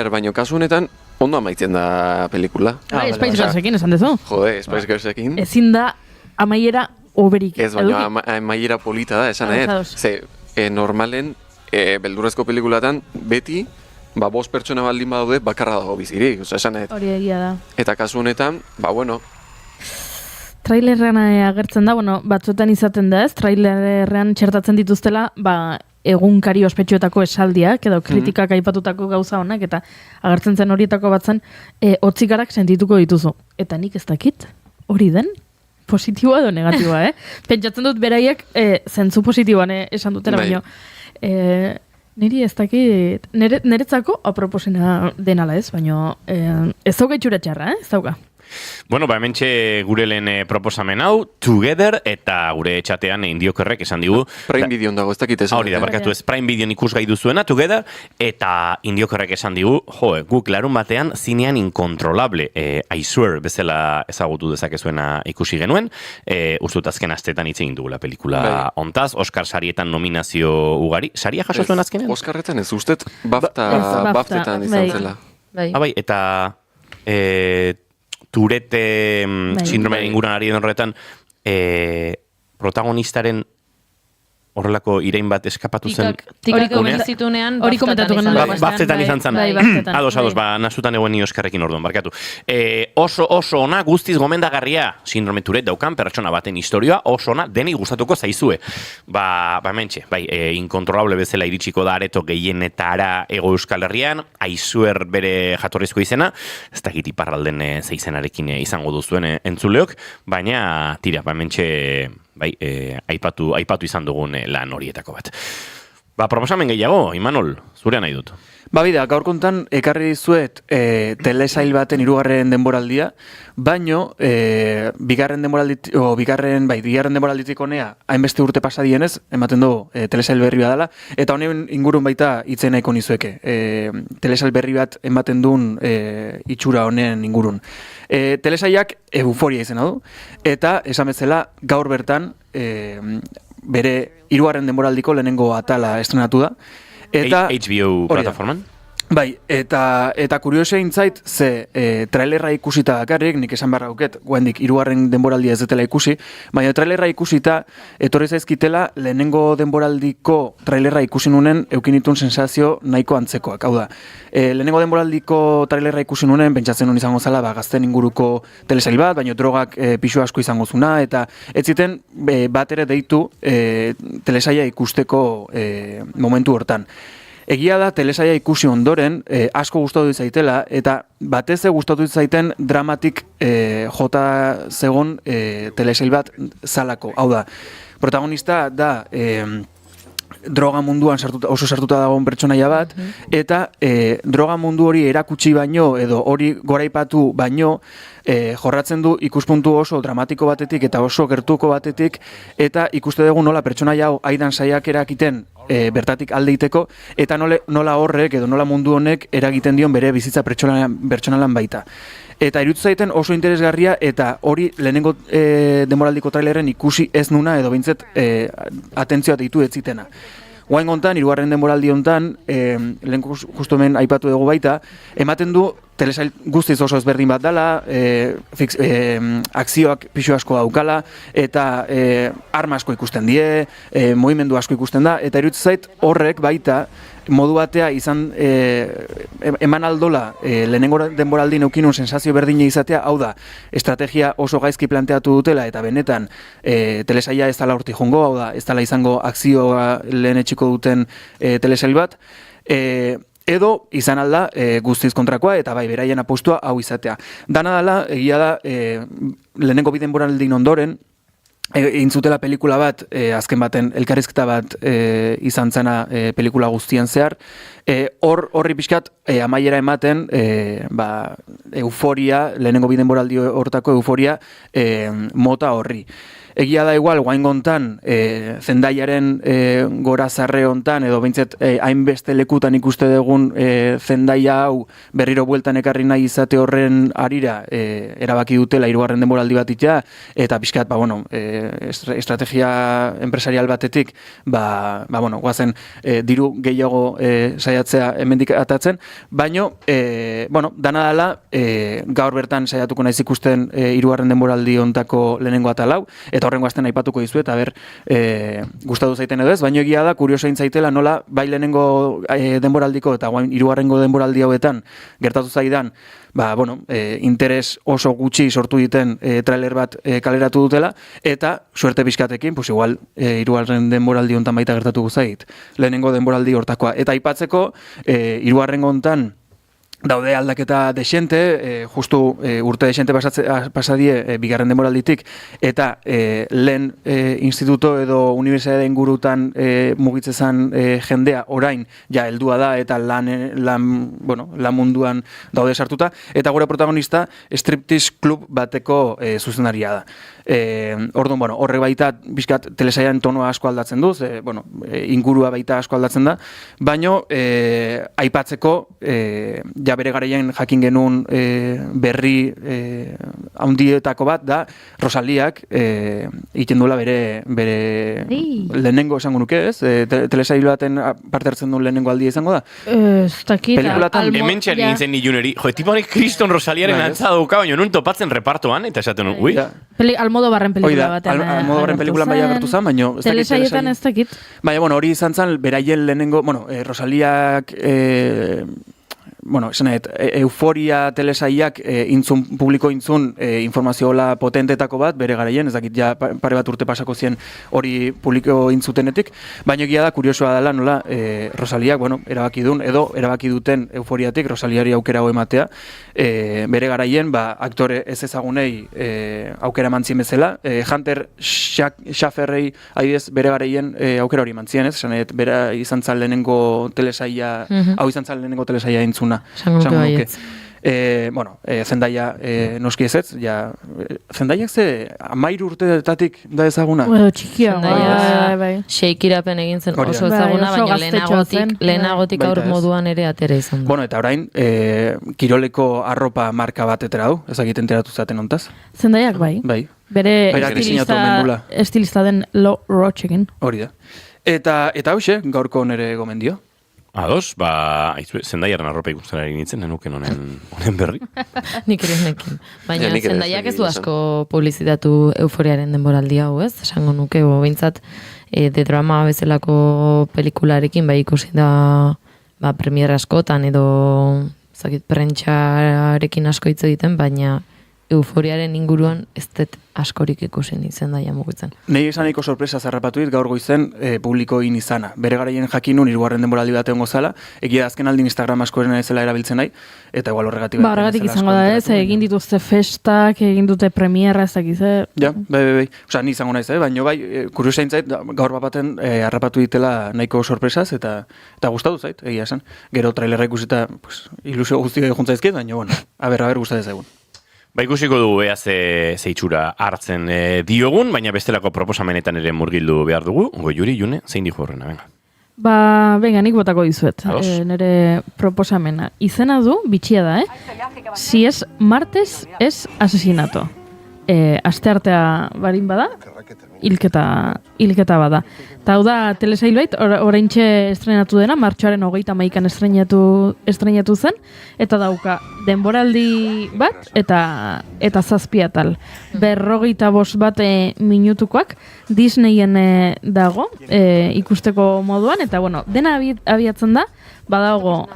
Baina kasu honetan, ondo amaitzen da pelikula. Spice Girlsekin esan dezu. Jode, Spice Girlsekin. Ezin da amaiera oberik. Ez, baina maiera polita da, esan Ze, normalen, beldurrezko pelikulatan, beti, 5 pertsona baldin badaude, bakarra dago bizirik, esan Hori egia da. Eta kasu honetan, bueno, trailerrean agertzen da, batzuetan izaten da ez, trailerrean txertatzen dituztela, egunkari ospetsuetako esaldiak, edo kritikak aipatutako gauza honak, eta agertzen zen horietako batzen, hotzikarak sentituko dituzu. Eta nik ez dakit, hori den, positiboa edo negatiboa, Pentsatzen dut beraiek zentzu positiboan esan dutela, baino. Niri ez dakit, niretzako aproposena denala ez, baino ez dauka itxura txarra, ez dauka. Bueno, hementxe gure lehen proposamen hau, Together, eta gure txatean Indiokerrek esan digu. Prime Videon dago, ez dakit esan. Hori da, barkatu ez, Prime Videon ikusgai duzuena, Together, eta Indiokerrek esan digu, guk larun batean zinean inkontrolable, I swear, bezala ezagutu dezakezuena ikusi genuen, ustut azken astetan hitz egin dugula pelikula ontaz, Oscar sarietan nominazio ugari, saria jaso zuen azkenean? Oscarretan ez, ustet, BAFTetan izan zela. Bai, eta Tourette sindrome inguruan ari den horretan, protagonistaren horrelako irain bat eskapatu zen. Hori komentazitunean, hori komentatu genuen. Baftetan izan zen. Ados, nasutan egoen ni Oskarrekin orduan, barkatu. Oso ona, guztiz gomendagarria sindrome Tourette daukan pertsona baten historioa, oso ona, deni gustatuko zaizue. Hementxe, inkontrolable bezala iritsiko da areto gehienetara Hego Euskal Herrian, aizuer bere jatorrizko izena, ez dakit iparralden zeizenarekin izango duzuen entzuleok, baina tira, hementxe aipatu izan dugun lan horietako bat. Proposamen gehiago, Imanol, zurea nahi dut. Bida, gaur kontan ekarri dizuet telesail baten 3. denboraldia, baino bigarren denboralditik honea hainbeste urte pasadienez, ematen du telesail berri bat dela, eta honen ingurun baita hitzen nahiko nizueke. Telesail berri bat ematen duen itxura honen ingurun. Telesailak euforia izena du, eta esan bezala gaur bertan bere 3. denboraldiko lehenengo atala estrenatu da. HBO plataforman? Bai, eta kuriosia intzait, ze trailerra ikusita bakarrik, nik esan barra auket, guendik 3. denboraldia ez detela ikusi, baina trailerra ikusita, etorri zaizkitela, lehenengo denboraldiko trailerra ikusi nunen, eukinitun sensazio nahiko antzekoak. Hau da, lehenengo denboraldiko trailerra ikusi nunen, pentsatzen hon izango zala, gazten inguruko telesail bat, baina drogak pixu asko izango zuna, eta ez ziten bat ere deitu telesaila ikusteko momentu hortan. Egia da, telesaia ikusi ondoren, asko gustatu zaitela, eta batez gustatu zaiten dramatik jota zegon telesail bat zalako. Hau da, protagonista da droga munduan oso sartuta dagoen pertsonaia bat, eta droga mundu hori erakutsi baino, edo hori goraipatu baino, jorratzen du ikuspuntu oso dramatiko batetik eta oso gertuko batetik, eta ikuste dugu nola pertsonaia hau aidan saiakerak iten bertatik aldeiteko, eta nola horrek edo nola mundu honek eragiten dion bere bizitza pertsonalan baita. Eta iruditu zaiten oso interesgarria, eta hori lehenengo denboraldiko traileren ikusi ez nuna, edo behintzet atentzioa deitu ez zitena. Guain gontan, 3. denboraldi hontan, lehen justu hemen aipatu dugu baita, ematen du telesail guztiz oso ezberdin bat dela, akzioak pixu asko daukala, eta arma asko ikusten die, mugimendu asko ikusten da, eta iruditu zait horrek baita, modu batea izan eman aldola lehenengo denboraldi neukinun sensazio berdine izatea, hau da, estrategia oso gaizki planteatu dutela, eta benetan telesaila ez dela horti jongo, hau da, ez dela izango akzioa lehen etxiko duten telesail bat, edo izan alda guztiz kontrakoa, eta bai, beraien apostua hau izatea. Dana dela, egia da, lehenengo bi denboraldin ondoren, egin zutela pelikula bat, azken baten elkarrizketa bat izan zena pelikula guztian zehar, horri pixkat amaiera ematen euforia, lehenengo bi denboraldi hortako euforia mota horri. Egia da igual, guain gontan, Zendaiaren gora zarre hontan, edo behintzet hainbeste lekutan ikuste dugun Zendaia hau berriro bueltan ekarri nahi izate horren arira erabaki dutela 3. denboraldi bat itxa, eta pixkat, estrategia empresarial batetik, guazen diru gehiago saiatzea hemendik atatzen, baino, dana dela, gaur bertan saiatuko naiz ikusten 3. denboraldi hontako lehenengo atalau, eta eta horrengo astean aipatuko dizuet, eta gustatu zaiten edo ez, baina egia da, kurioso zaitela nola, bai lehenengo denboraldiko eta hirugarrengo denboraldi hauetan gertatu zaidan, interes oso gutxi sortu diten trailer bat kaleratu dutela, eta suerte pixkatekin, pues igual, hirugarren denboraldi hontan baita gertatuko zait, lehenengo denboraldi hortakoa. Eta aipatzeko, hirugarrengo hontan, daude aldaketa desente, justu urte desente pasadie bigarren denboralditik, eta lehen instituto edo unibertsitate ingurutan mugitzezan jendea orain ja heldua da eta lan munduan daude sartuta, eta gure protagonista striptease klub bateko zuzendaria da. Orduan, horre baita bizkat telesailan tonua asko aldatzen du, ingurua baita asko aldatzen da, baino aipatzeko ja bere garaien jakin genuen berri haundietako bat da Rosaliak egiten duela bere lehenengo esango nuke, ez? Telesailo baten parte hartzen duen lehenengo aldia izango da? Ez dakit. Hemen txari nintzen niluneri, tiponek Kriston Rosaliaren antza dauka, baina nun topatzen repartoan, eta esaten ui? Almodobarren pelikula batean. Almodobarren pelikulan bai agertu zen, baina... Telesaietan ez dakit. Baina, hori izan zen, beraien lehenengo, Rosaliak... Euforia telesaiak publiko intzun informazioa potentetako bat, bere garaien, ez dakit ja pare bat urte pasako zien hori publiko intzutenetik, baina egia da, kuriosoa dela nola Rosaliak, erabaki duen, edo erabaki duten euforiatik Rosaliari aukera hau ematea, bere garaien, aktore ez ezagunei aukera mantzien bezala, Hunter Schafferrei adibidez bere garaien aukera hori mantzien, ez? Bera izan zan lehenengo telesaia, hau izan zan lehenengo telesaia intzuna. Zendaia noski ezetz, Zendaiak ze 13 urtetatik da ezaguna. Txikia, bai. Sheikirapen egin zen oso ezaguna, baina lehenagotik aur moduan ere atera izan da. Eta orain, kiroleko arropa marka bat etera du, ezagiten enteratu zaten ontaz? Zendaiak bai. Bere estilista den Lo Rochekin. Hori da. Eta hauxe, gaurko nere gomendio. Ados, Zendaiaren arropa ikusten ari nintzen, nenuken honen berri. Nik ere nekin. Baina Zendaiak ez du asko publizitatu euforiaren denboraldi hau, ez? Esango nuke, bintzat, de drama bezalako pelikularekin, ikusi da premiera askotan edo prentxarekin asko hitz egiten, baina euforiaren inguruan ez dut askorik ikusen Zendaia mugitzen. Nei esaniko sorpresa zarrapatu dit gaur goizen publiko izana. Bere garaien jakinun hirugarren denboraldi bat egongo zala, egia azken aldin Instagram askoren ezela erabiltzen nahi, eta igual horregatik. Horregatik izango da ez, egin dituzte festak, egin dute premierra ez dakiz, Ja, bai. Osa, ni izango naiz, baina kuriosain zait, gaur baten harrapatu ditela nahiko sorpresaz, eta gustatu zait, egia esan. Gero trailerra ikusita ilusio guztia juntzaizkiet, baina, aber gustatu zaigun. Ikusiko dugu ea ze itxura hartzen diogun, baina bestelako proposamenetan ere murgildu behar dugu. Juri, June, zein dijo horrena, venga. Venga, nik botako dizuet. Nere proposamena. Izena du, bitxia da, Si es martes, es asesinato. Asteartea barin bada, hilketa bada. Eta hau da, telesail bait, oraintxe estrenatu dena, martxoaren 31an estrenatu zen, eta dauka denboraldi bat, eta 7 atal. 45 bat minutukoak, Disneyen dago, ikusteko moduan, eta dena abiatzen da, badago,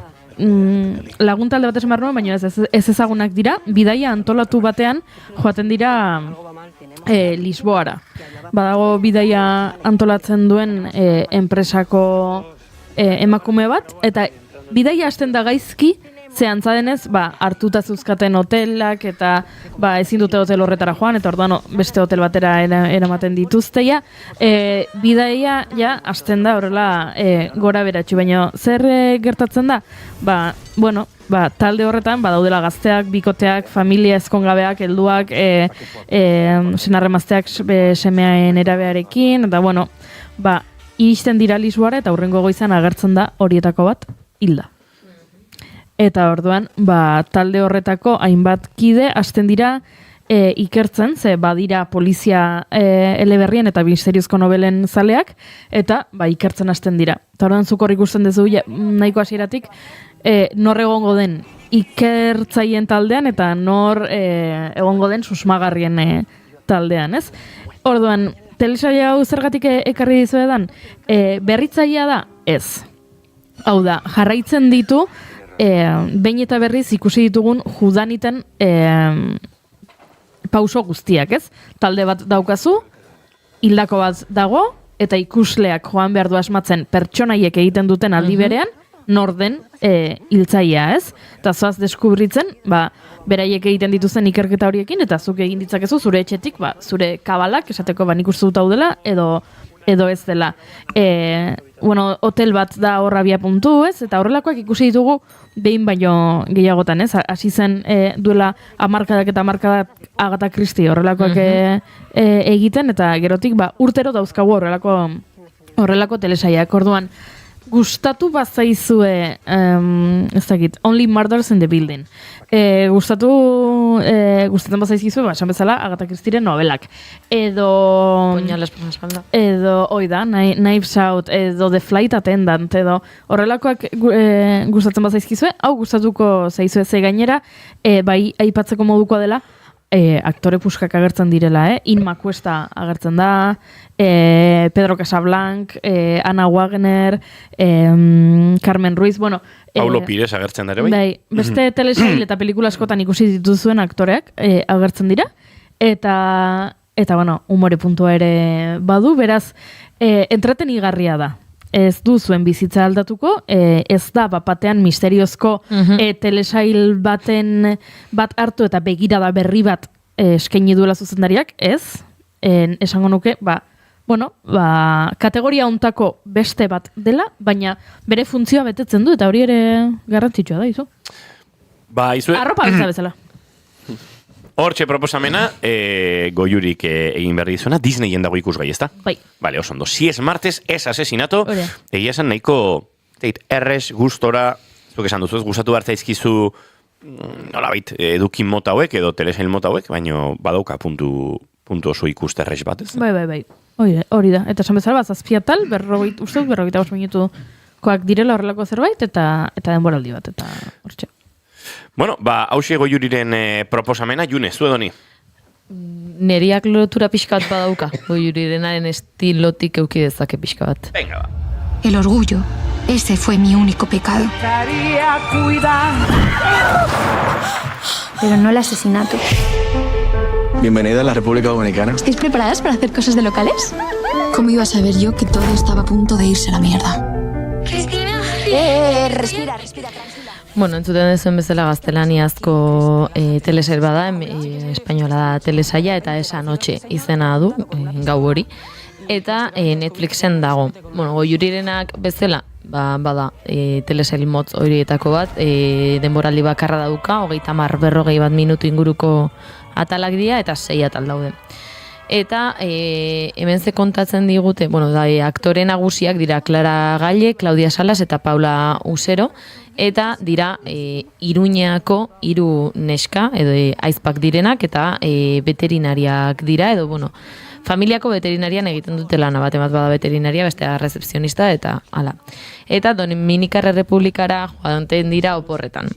laguntalde bat esan barruan, baina ez ezagunak dira, bidaia antolatu batean joaten dira Lisboara. Badago bidaia antolatzen duen enpresako emakume bat, eta bidaia hasten da gaizki, ze antza denez, hartuta zuzkaten hotelak, eta ezin dute hotel horretara joan, eta orduan beste hotel batera eramaten dituzteia. Bidaia, hasten da horrela gora beratxu, baina zer gertatzen da? Talde horretan, daudela gazteak, bikoteak, familia ezkongabeak, helduak, senarremazteak semeaen erabearekin, eta iristen dira Lisboara, eta hurrengo goizan agertzen da horietako bat, hilda. Eta orduan, talde horretako hainbat kide hasten dira ikertzen, ze badira polizia eleberrien eta misteriozko nobelen zaleak, eta ikertzen hasten dira. Eta orduan zukor ikusten duzu nahiko hasieratik nor egongo den ikertzaien taldean eta nor egongo den susmagarrien taldean, ez? Orduan, telesaia hau zergatik ekarri dizuedan, berritzailea da? Ez. Hau da, jarraitzen ditu, behin eta berriz ikusi ditugun judaniten pauso guztiak, ez? Talde bat daukazu, hildako bat dago, eta ikusleak joan behar du asmatzen pertsonaiek egiten duten aldi berean, norden hiltzailea, ez? Eta zoaz deskubritzen, beraiek egiten dituzten ikerketa horiekin, eta zuk egin ditzakezu zure etxetik, zure kabalak, esateko nik uste dut hau dela, edo ez dela. Hotel bat da horra bia puntu, ez? Eta horrelakoak ikusi ditugu behin baino gehiagotan, ez? Hasi zen duela hamarkadak eta hamarkadak Agatha Christie horrelakoak egiten, eta gerotik urtero dauzkagu horrelako telesaiak. Orduan, gustatu bazaizue, ez dakit, Only Murders in the Building. Gustatzen bazaizkizue, esan bezala, Agatha Christieren novelak. Edo... Puñales por la espalda. Edo, oida, Knives Out, edo The Flight Attendant, edo horrelakoak gustatzen bazaizkizue, hau gustatuko zaizue ze gainera, bai aipatzeko modukoa dela, aktore puskak agertzen direla, Inma Cuesta agertzen da, Pedro Casablanc, Ana Wagner, Carmen Ruiz, Paulo Pires agertzen da ere, bai? Bai, beste telesail eta pelikula askotan ikusi dituzuen aktoreak agertzen dira, eta umore puntua ere badu, beraz, entretenigarria da. Ez du zuen bizitza aldatuko, ez da batean misteriozko telesail bat hartu eta begirada berri bat eskaini duela zuzendariak, ez? Esango nuke, kategoria hontako beste bat dela, baina bere funtzioa betetzen du, eta hori ere garrantzitsua da, izu? Arropa bezala. Hortxe proposamena, goiurik egin berri dizuena, Disneyen dago ikusgai, ezta? Bai. Vale, oso ondo. Si es martes, es asesinato. Egia esan nahiko, errez, gustora, zuk esan duzu, gustatu hartzaizkizu, nolabait, edukin mota hauek, edo telesail mota hauek, baino badauka puntu oso ikusterrez bat, ez? Bai. Hori da. Eta esan bezala, zazpiatal, berrogeita 5 minutukoak direla horrelako zerbait, eta denboraldi bat, eta hortxe. Bueno, hauxe goiuriren proposamena, June, zu edoni? Neriak lotura pixka bat badauka, goiurirenaren estilotik euki dezake pixka bat. Venga, va. El orgullo, ese fue mi único pecado. Pero no el asesinato. Bienvenida a la República Dominicana. ¿Estáis preparadas para hacer cosas de locales? ¿Cómo iba a saber yo que todo estaba a punto de irse a la mierda? Cristina. Respira, tranquila. Bueno, entzuten dezuen bezala gaztelaniazko telesail bada, espainola da telesaila, eta esa noche izena du, gau hori. Eta Netflixen dago. Bueno, goiurirenak bezala, bada telesail motz horietako bat, denboraldi bakarra dauka, 30-40 minutu inguruko atalak dira, eta 6 atal daude. Eta hemen ze kontatzen digute, aktore nagusiak dira Clara Galle, Claudia Salas eta Paula Usero, eta dira Iruñeako 3 neska, edo aizpak direnak, eta veterinariak dira, edo familiako veterinarian egiten dute lana, bat bada veterinaria, bestea rezepzionista, eta hala. Eta Dominikar Errepublikara joaten dira oporretan.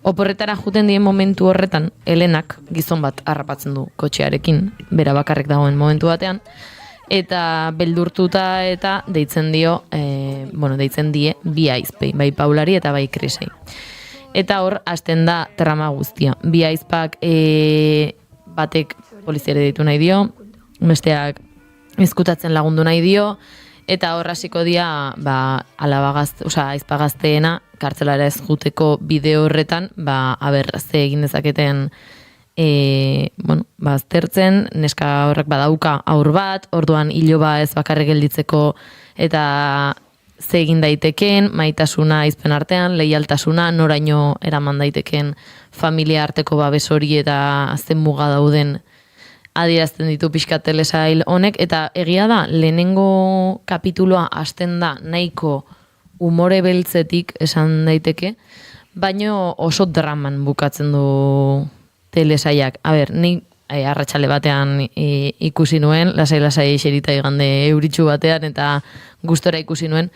Oporretara juten dien momentu horretan, Helenak gizon bat harrapatzen du kotxearekin, bera bakarrik dagoen momentu batean, eta beldurtuta eta deitzen die bi aizpei, bai Paulari eta bai Krisei. Eta hor, hasten da trama guztia. Bi aizpak batek poliziare ditu nahi dio, besteak ezkutatzen lagundu nahi dio, eta hor hasiko dira aizpa gazteena kartzelara ez juteko bideo horretan, ze egin dezaketen aztertzen, neska horrek badauka aur bat, orduan iloba ez bakarrik gelditzeko, eta ze egin daiteken, maitasuna aizpen artean, leialtasuna, noraino eraman daiteken familia arteko babes hori eta zen muga dauden adierazten ditu pixka telesail honek, eta egia da, lehenengo kapituloa hasten da nahiko umore beltzetik esan daiteke, baino oso draman bukatzen du telesailak. Ni arratsale batean ikusi nuen, lasai xerita igande euritxu batean, eta gustora ikusi nuen,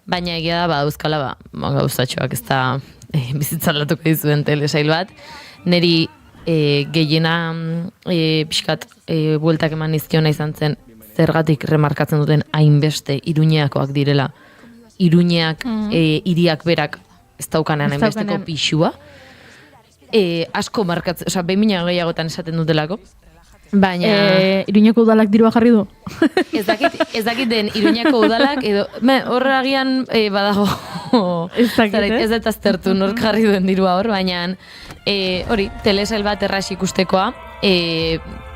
baina egia da, badauzkala gauzatxoak ez da bizitzalatuko dizuen telesail bat. Neri gehiena pixkat bueltak eman izkiona izan zen, zergatik remarkatzen duten hainbeste Iruñeakoak direla. Iruñeak, hiriak berak ez daukanean hainbesteko pixua. Asko markatzen, osea, 2000 gehiagotan esaten dutelako. Baina... Iruñeko udalak dirua jarri du? Ez dakit den Iruñeko udalak, edo... Horra agian badago... Ez dut aztertu nork jarri duen dirua hor, baina... Hori, telesail bat erraz ikustekoa,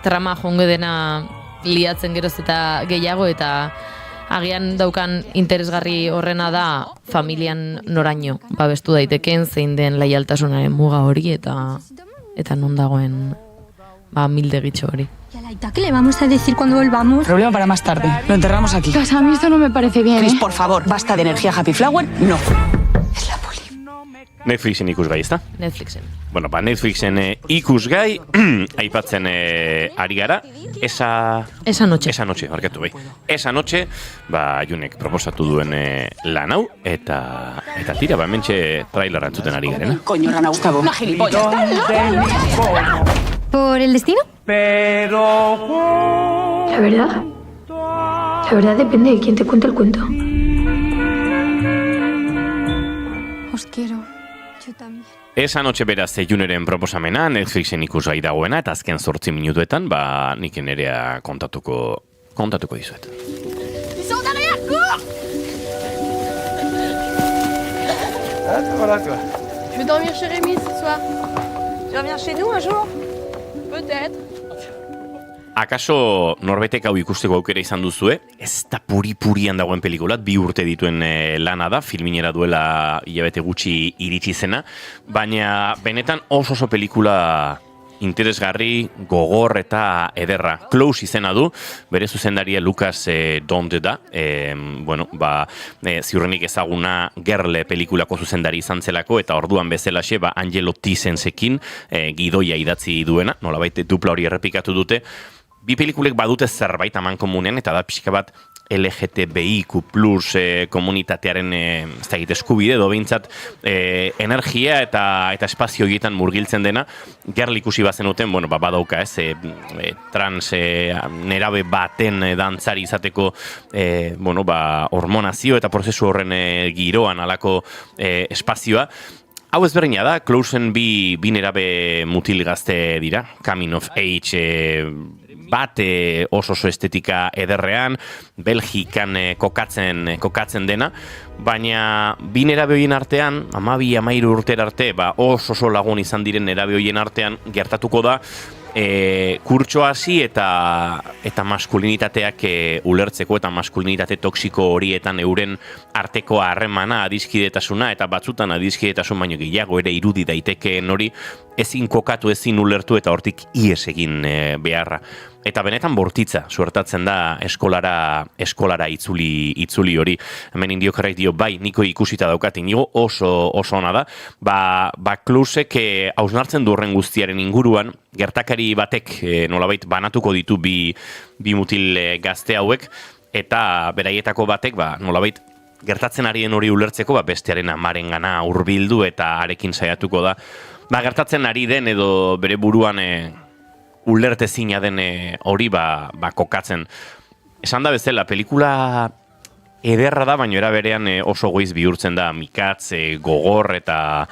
trama jongo dena liatzen geroz eta gehiago, eta agian daukan interesgarri horrena da familian noraino babestu daiteken, zein den leialtasunaren muga hori, eta non dagoen mildegitxo hori. ¿Y a la Aita qué le vamos a decir cuando volvamos? Problema para más tarde. Lo enterramos aquí. Pues a mí esto no me parece bien, Chris, por favor, basta de energía Happy Flower. No. Netflixen ikusgai, ezta? Netflixen. Bueno, Netflixen ikusgai, aipatzen ari gara, esa noche, barkatu bai. Esa noche, Junek proposatu duen lan hau, eta tira, hementxe trailerra entzuten ari garena. Coño, Rana Gustavo. Una gilipollas. ¿Por el destino? Pero... La verdad depende de quién te cuente el cuento. Os quiero. Yo también. Esa noche beraz Juneren proposamena Netflixen ikusgai dagoena, eta azken 8 minutuetan, nik nerea kontatuko dizuet. Je vais dormir chez Rémi ce soir. Tu reviens chez nous un jour? Peut-être. Akaso norbetek hau ikusteko aukera izan duzue, ez da puri-purian dagoen pelikulat, 2 urte dituen lana da, filminera duela hilabete gutxi iritsi zena, baina benetan oso pelikula interesgarri, gogor eta ederra. Close izena du, bere zuzendaria Lucas Dont da, ziurrenik ezaguna Gerle pelikulako zuzendari izan zelako, eta orduan bezalaxe, Angelo Thyssen-ekin gidoia idatzi duena, nolabait dupla hori errepikatu dute. Bi pelikulek badute zerbait amankomunean, eta da pixka bat LGTBIQ+ komunitatearen eskubide, edo behintzat energia eta espazio horietan murgiltzen dena. Gerl ikusi bazenuten, badauka trans nerabe baten dantzari izateko hormonazio eta prozesu horren giroan alako espazioa. Hau ezberdina da, Closen bi nerabe mutil gazte dira, coming of age bat oso estetika ederrean, Belgikan kokatzen dena, baina bi nerabe horien artean, 12-13 urtera arte, oso lagun izan diren nerabe horien artean gertatuko da, kurtso hasi eta maskulinitateak ulertzeko eta maskulinitate toksiko horietan euren arteko harremana, adiskidetasuna, eta batzutan adiskidetasun baino gehiago ere irudi daitekeen hori ezin kokatu, ezin ulertu eta hortik ihes egin beharra. Eta benetan bortitza suertatzen da eskolara itzuli hori. Hemen indiokarrek dio, niko ikusita daukat, inigo oso ona da. Klusek hausnartzen du horren guztiaren inguruan, gertakari batek nolabait banatuko ditu bi mutil gazte hauek, eta beraietako batek nolabait gertatzen ari den hori ulertzeko bestearen amarengana hurbildu eta arekin saiatuko da. Gertatzen ari den edo bere buruan ulertezina den hori kokatzen. Esan da bezala, pelikula ederra da, baina era berean oso goiz bihurtzen da, mikatz, gogor eta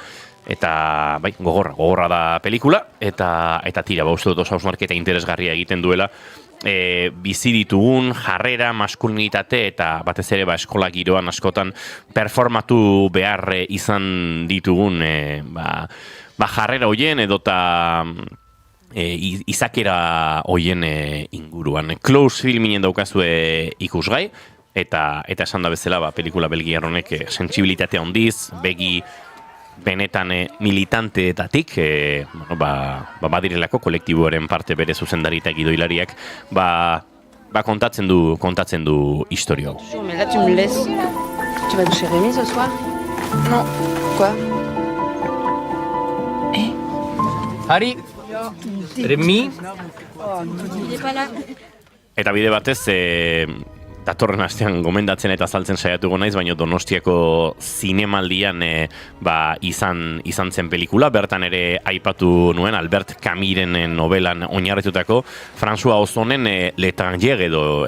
gogorra da pelikula, eta tira, uste dut oso hausnarketa interesgarria egiten duela, bizi ditugun jarrera, maskulinitate eta batez ere eskola giroan askotan performatu behar izan ditugun jarrera hoien edota izakera hoien inguruan. Close filminen daukazue ikusgai, eta esan da bezala pelikula belgiar honek sentsibilitatea handiz, begi benetan militanteetatik, badirelako kolektiboaren parte bere zuzendari eta gidoilariak, kontatzen du historio. Mais là tu me laisses. Tu vas chez Rémi ce soir? Non. Quoi? Ari, Rémi. Il est pas là. Eta bide batez, datorren astean gomendatzen eta azaltzen saiatuko naiz, baina Donostiako zinemaldian izan zen pelikula, bertan ere aipatu nuen Albert Camusen novelan oinarritutako François Ozonen L'Étranger edo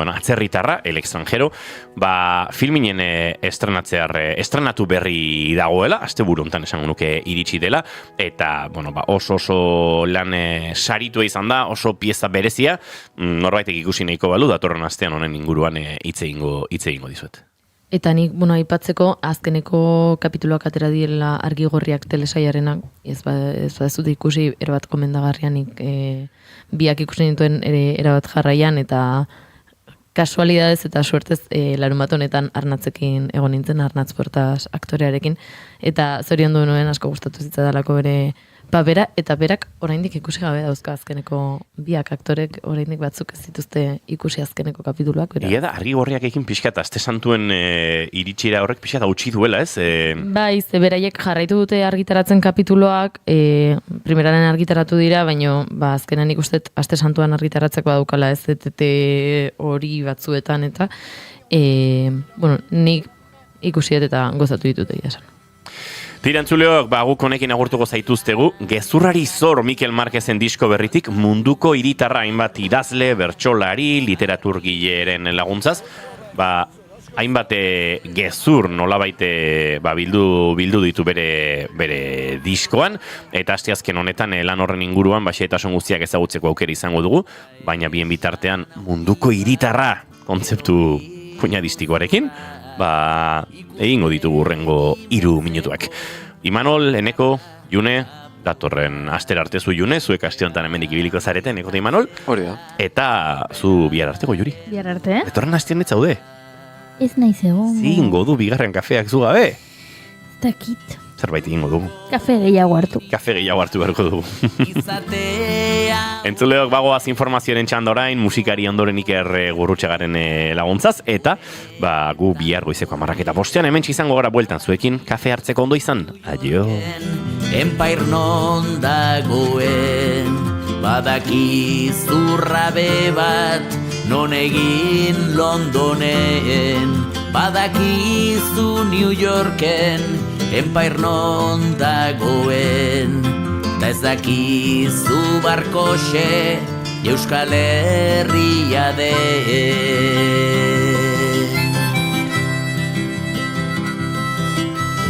atzerritarra, El extranjero, filminen estrenatu berri dagoela, asteburu hontan esango nuke iritsi dela, eta oso lan saritua izan da, oso pieza berezia, norbaitek ikusi nahiko balu, datorren astean honen inguruan hitz egingo dizuet. Eta nik, aipatzeko, azkeneko kapituloak atera direla Argigorriak telesaiarenak, ez dut ikusi erabat komendagarrianik biak ikusi nituen erabat jarraian, eta kasualidadez eta suertez larunbat honetan Arnatzekin egon nintzen, Arnatz Portas aktorearekin, eta zoriondu nuen asko gustatu zitzadalako bere papera, eta berak oraindik ikusi gabe dauzka azkeneko biak aktorek oraindik batzuk ez dituzte ikusi azkeneko kapituluak. Egia da, Argigorriak ekin pixkat, aste santuen iritsira horrek pixkat hautsi duela, ez? Bai, beraiek jarraitu dute argitaratzen kapituloak, primeraren argitaratu dira, baina azkenan ikustet aste santuan argitaratzeko daukala ez hori batzuetan, eta nik ikusiet eta gozatu ditut egia esan. Tirantzuleok, guk honekin agurtuko zaituztegu, Gezurrari zor Mikel Marquezen disko berritik munduko hiritarra hainbat idazle, bertsolari, literaturgileren laguntzaz, hainbat gezur nolabait bildu ditu bere diskoan, eta asteazken honetan lan horren inguruan xehetasun guztiak ezagutzeko aukera izango dugu, baina bien bitartean munduko hiritarra kontzeptu puñadistikoarekin, egingo ditugu hurrengo 3 minutuak. Imanol, Eneko, June, datorren aster artezu June, zuek aste honetan hemendik ibiliko zarete, Eneko eta Imanol. Hori da. Eta zu bihar arteko, Juri. Bihar arte? Datorren astean ez zaude. Ez naiz egon. Zingo du bigarren kafeak zu gabe. Takit. Zerbait egingo dugu. Kafe gehiago hartu. Kafe gehiago hartu beharko dugu. Entzuleok bagoaz informazioaren txanda orain, musikari ondoren Iker Gurrutxagaren laguntzaz, eta gu bihar goizeko 11:00 hementxe izango gara bueltan zuekin, kafe hartzeko ondo izan. Adio. Empire non dagoen, badaki zurrabe bat, non egin Londonen, badakizu New Yorken, Empire non dagoen, ta ez dakizu Barkoxe, Euskal Herria den.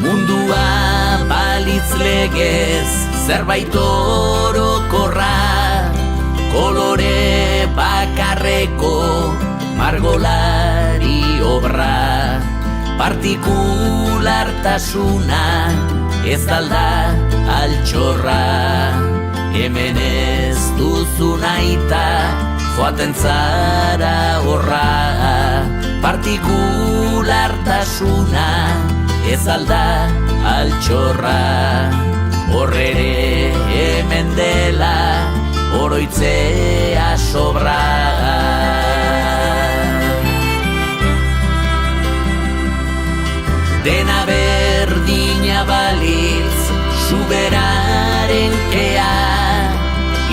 Mundua balitz legez, zerbait orokorra, kolore bakarreko margolari obra, partikulartasuna ez alda altxorra, hemen ez duzu naita joaten zara horra, partikulartasuna ez alda altxorra, horrere hemen dela oroitzea sobra. Dena berdina balitz, suberaren kea,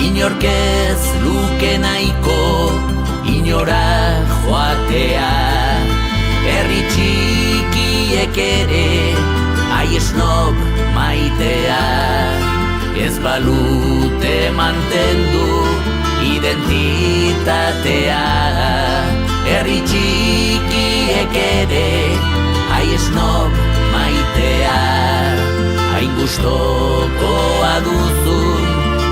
inork ez luke nahiko, inora joatea. Herri txikiek ere, esnob maitea, ez balute mantendu identitatea. Herri txikiek ere, esnob maitea, hain gustokoa duzun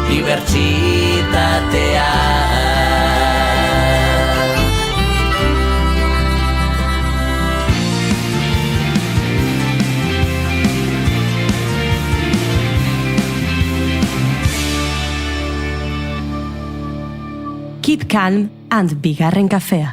dibertsitatea. Keep calm and bigarren kafea.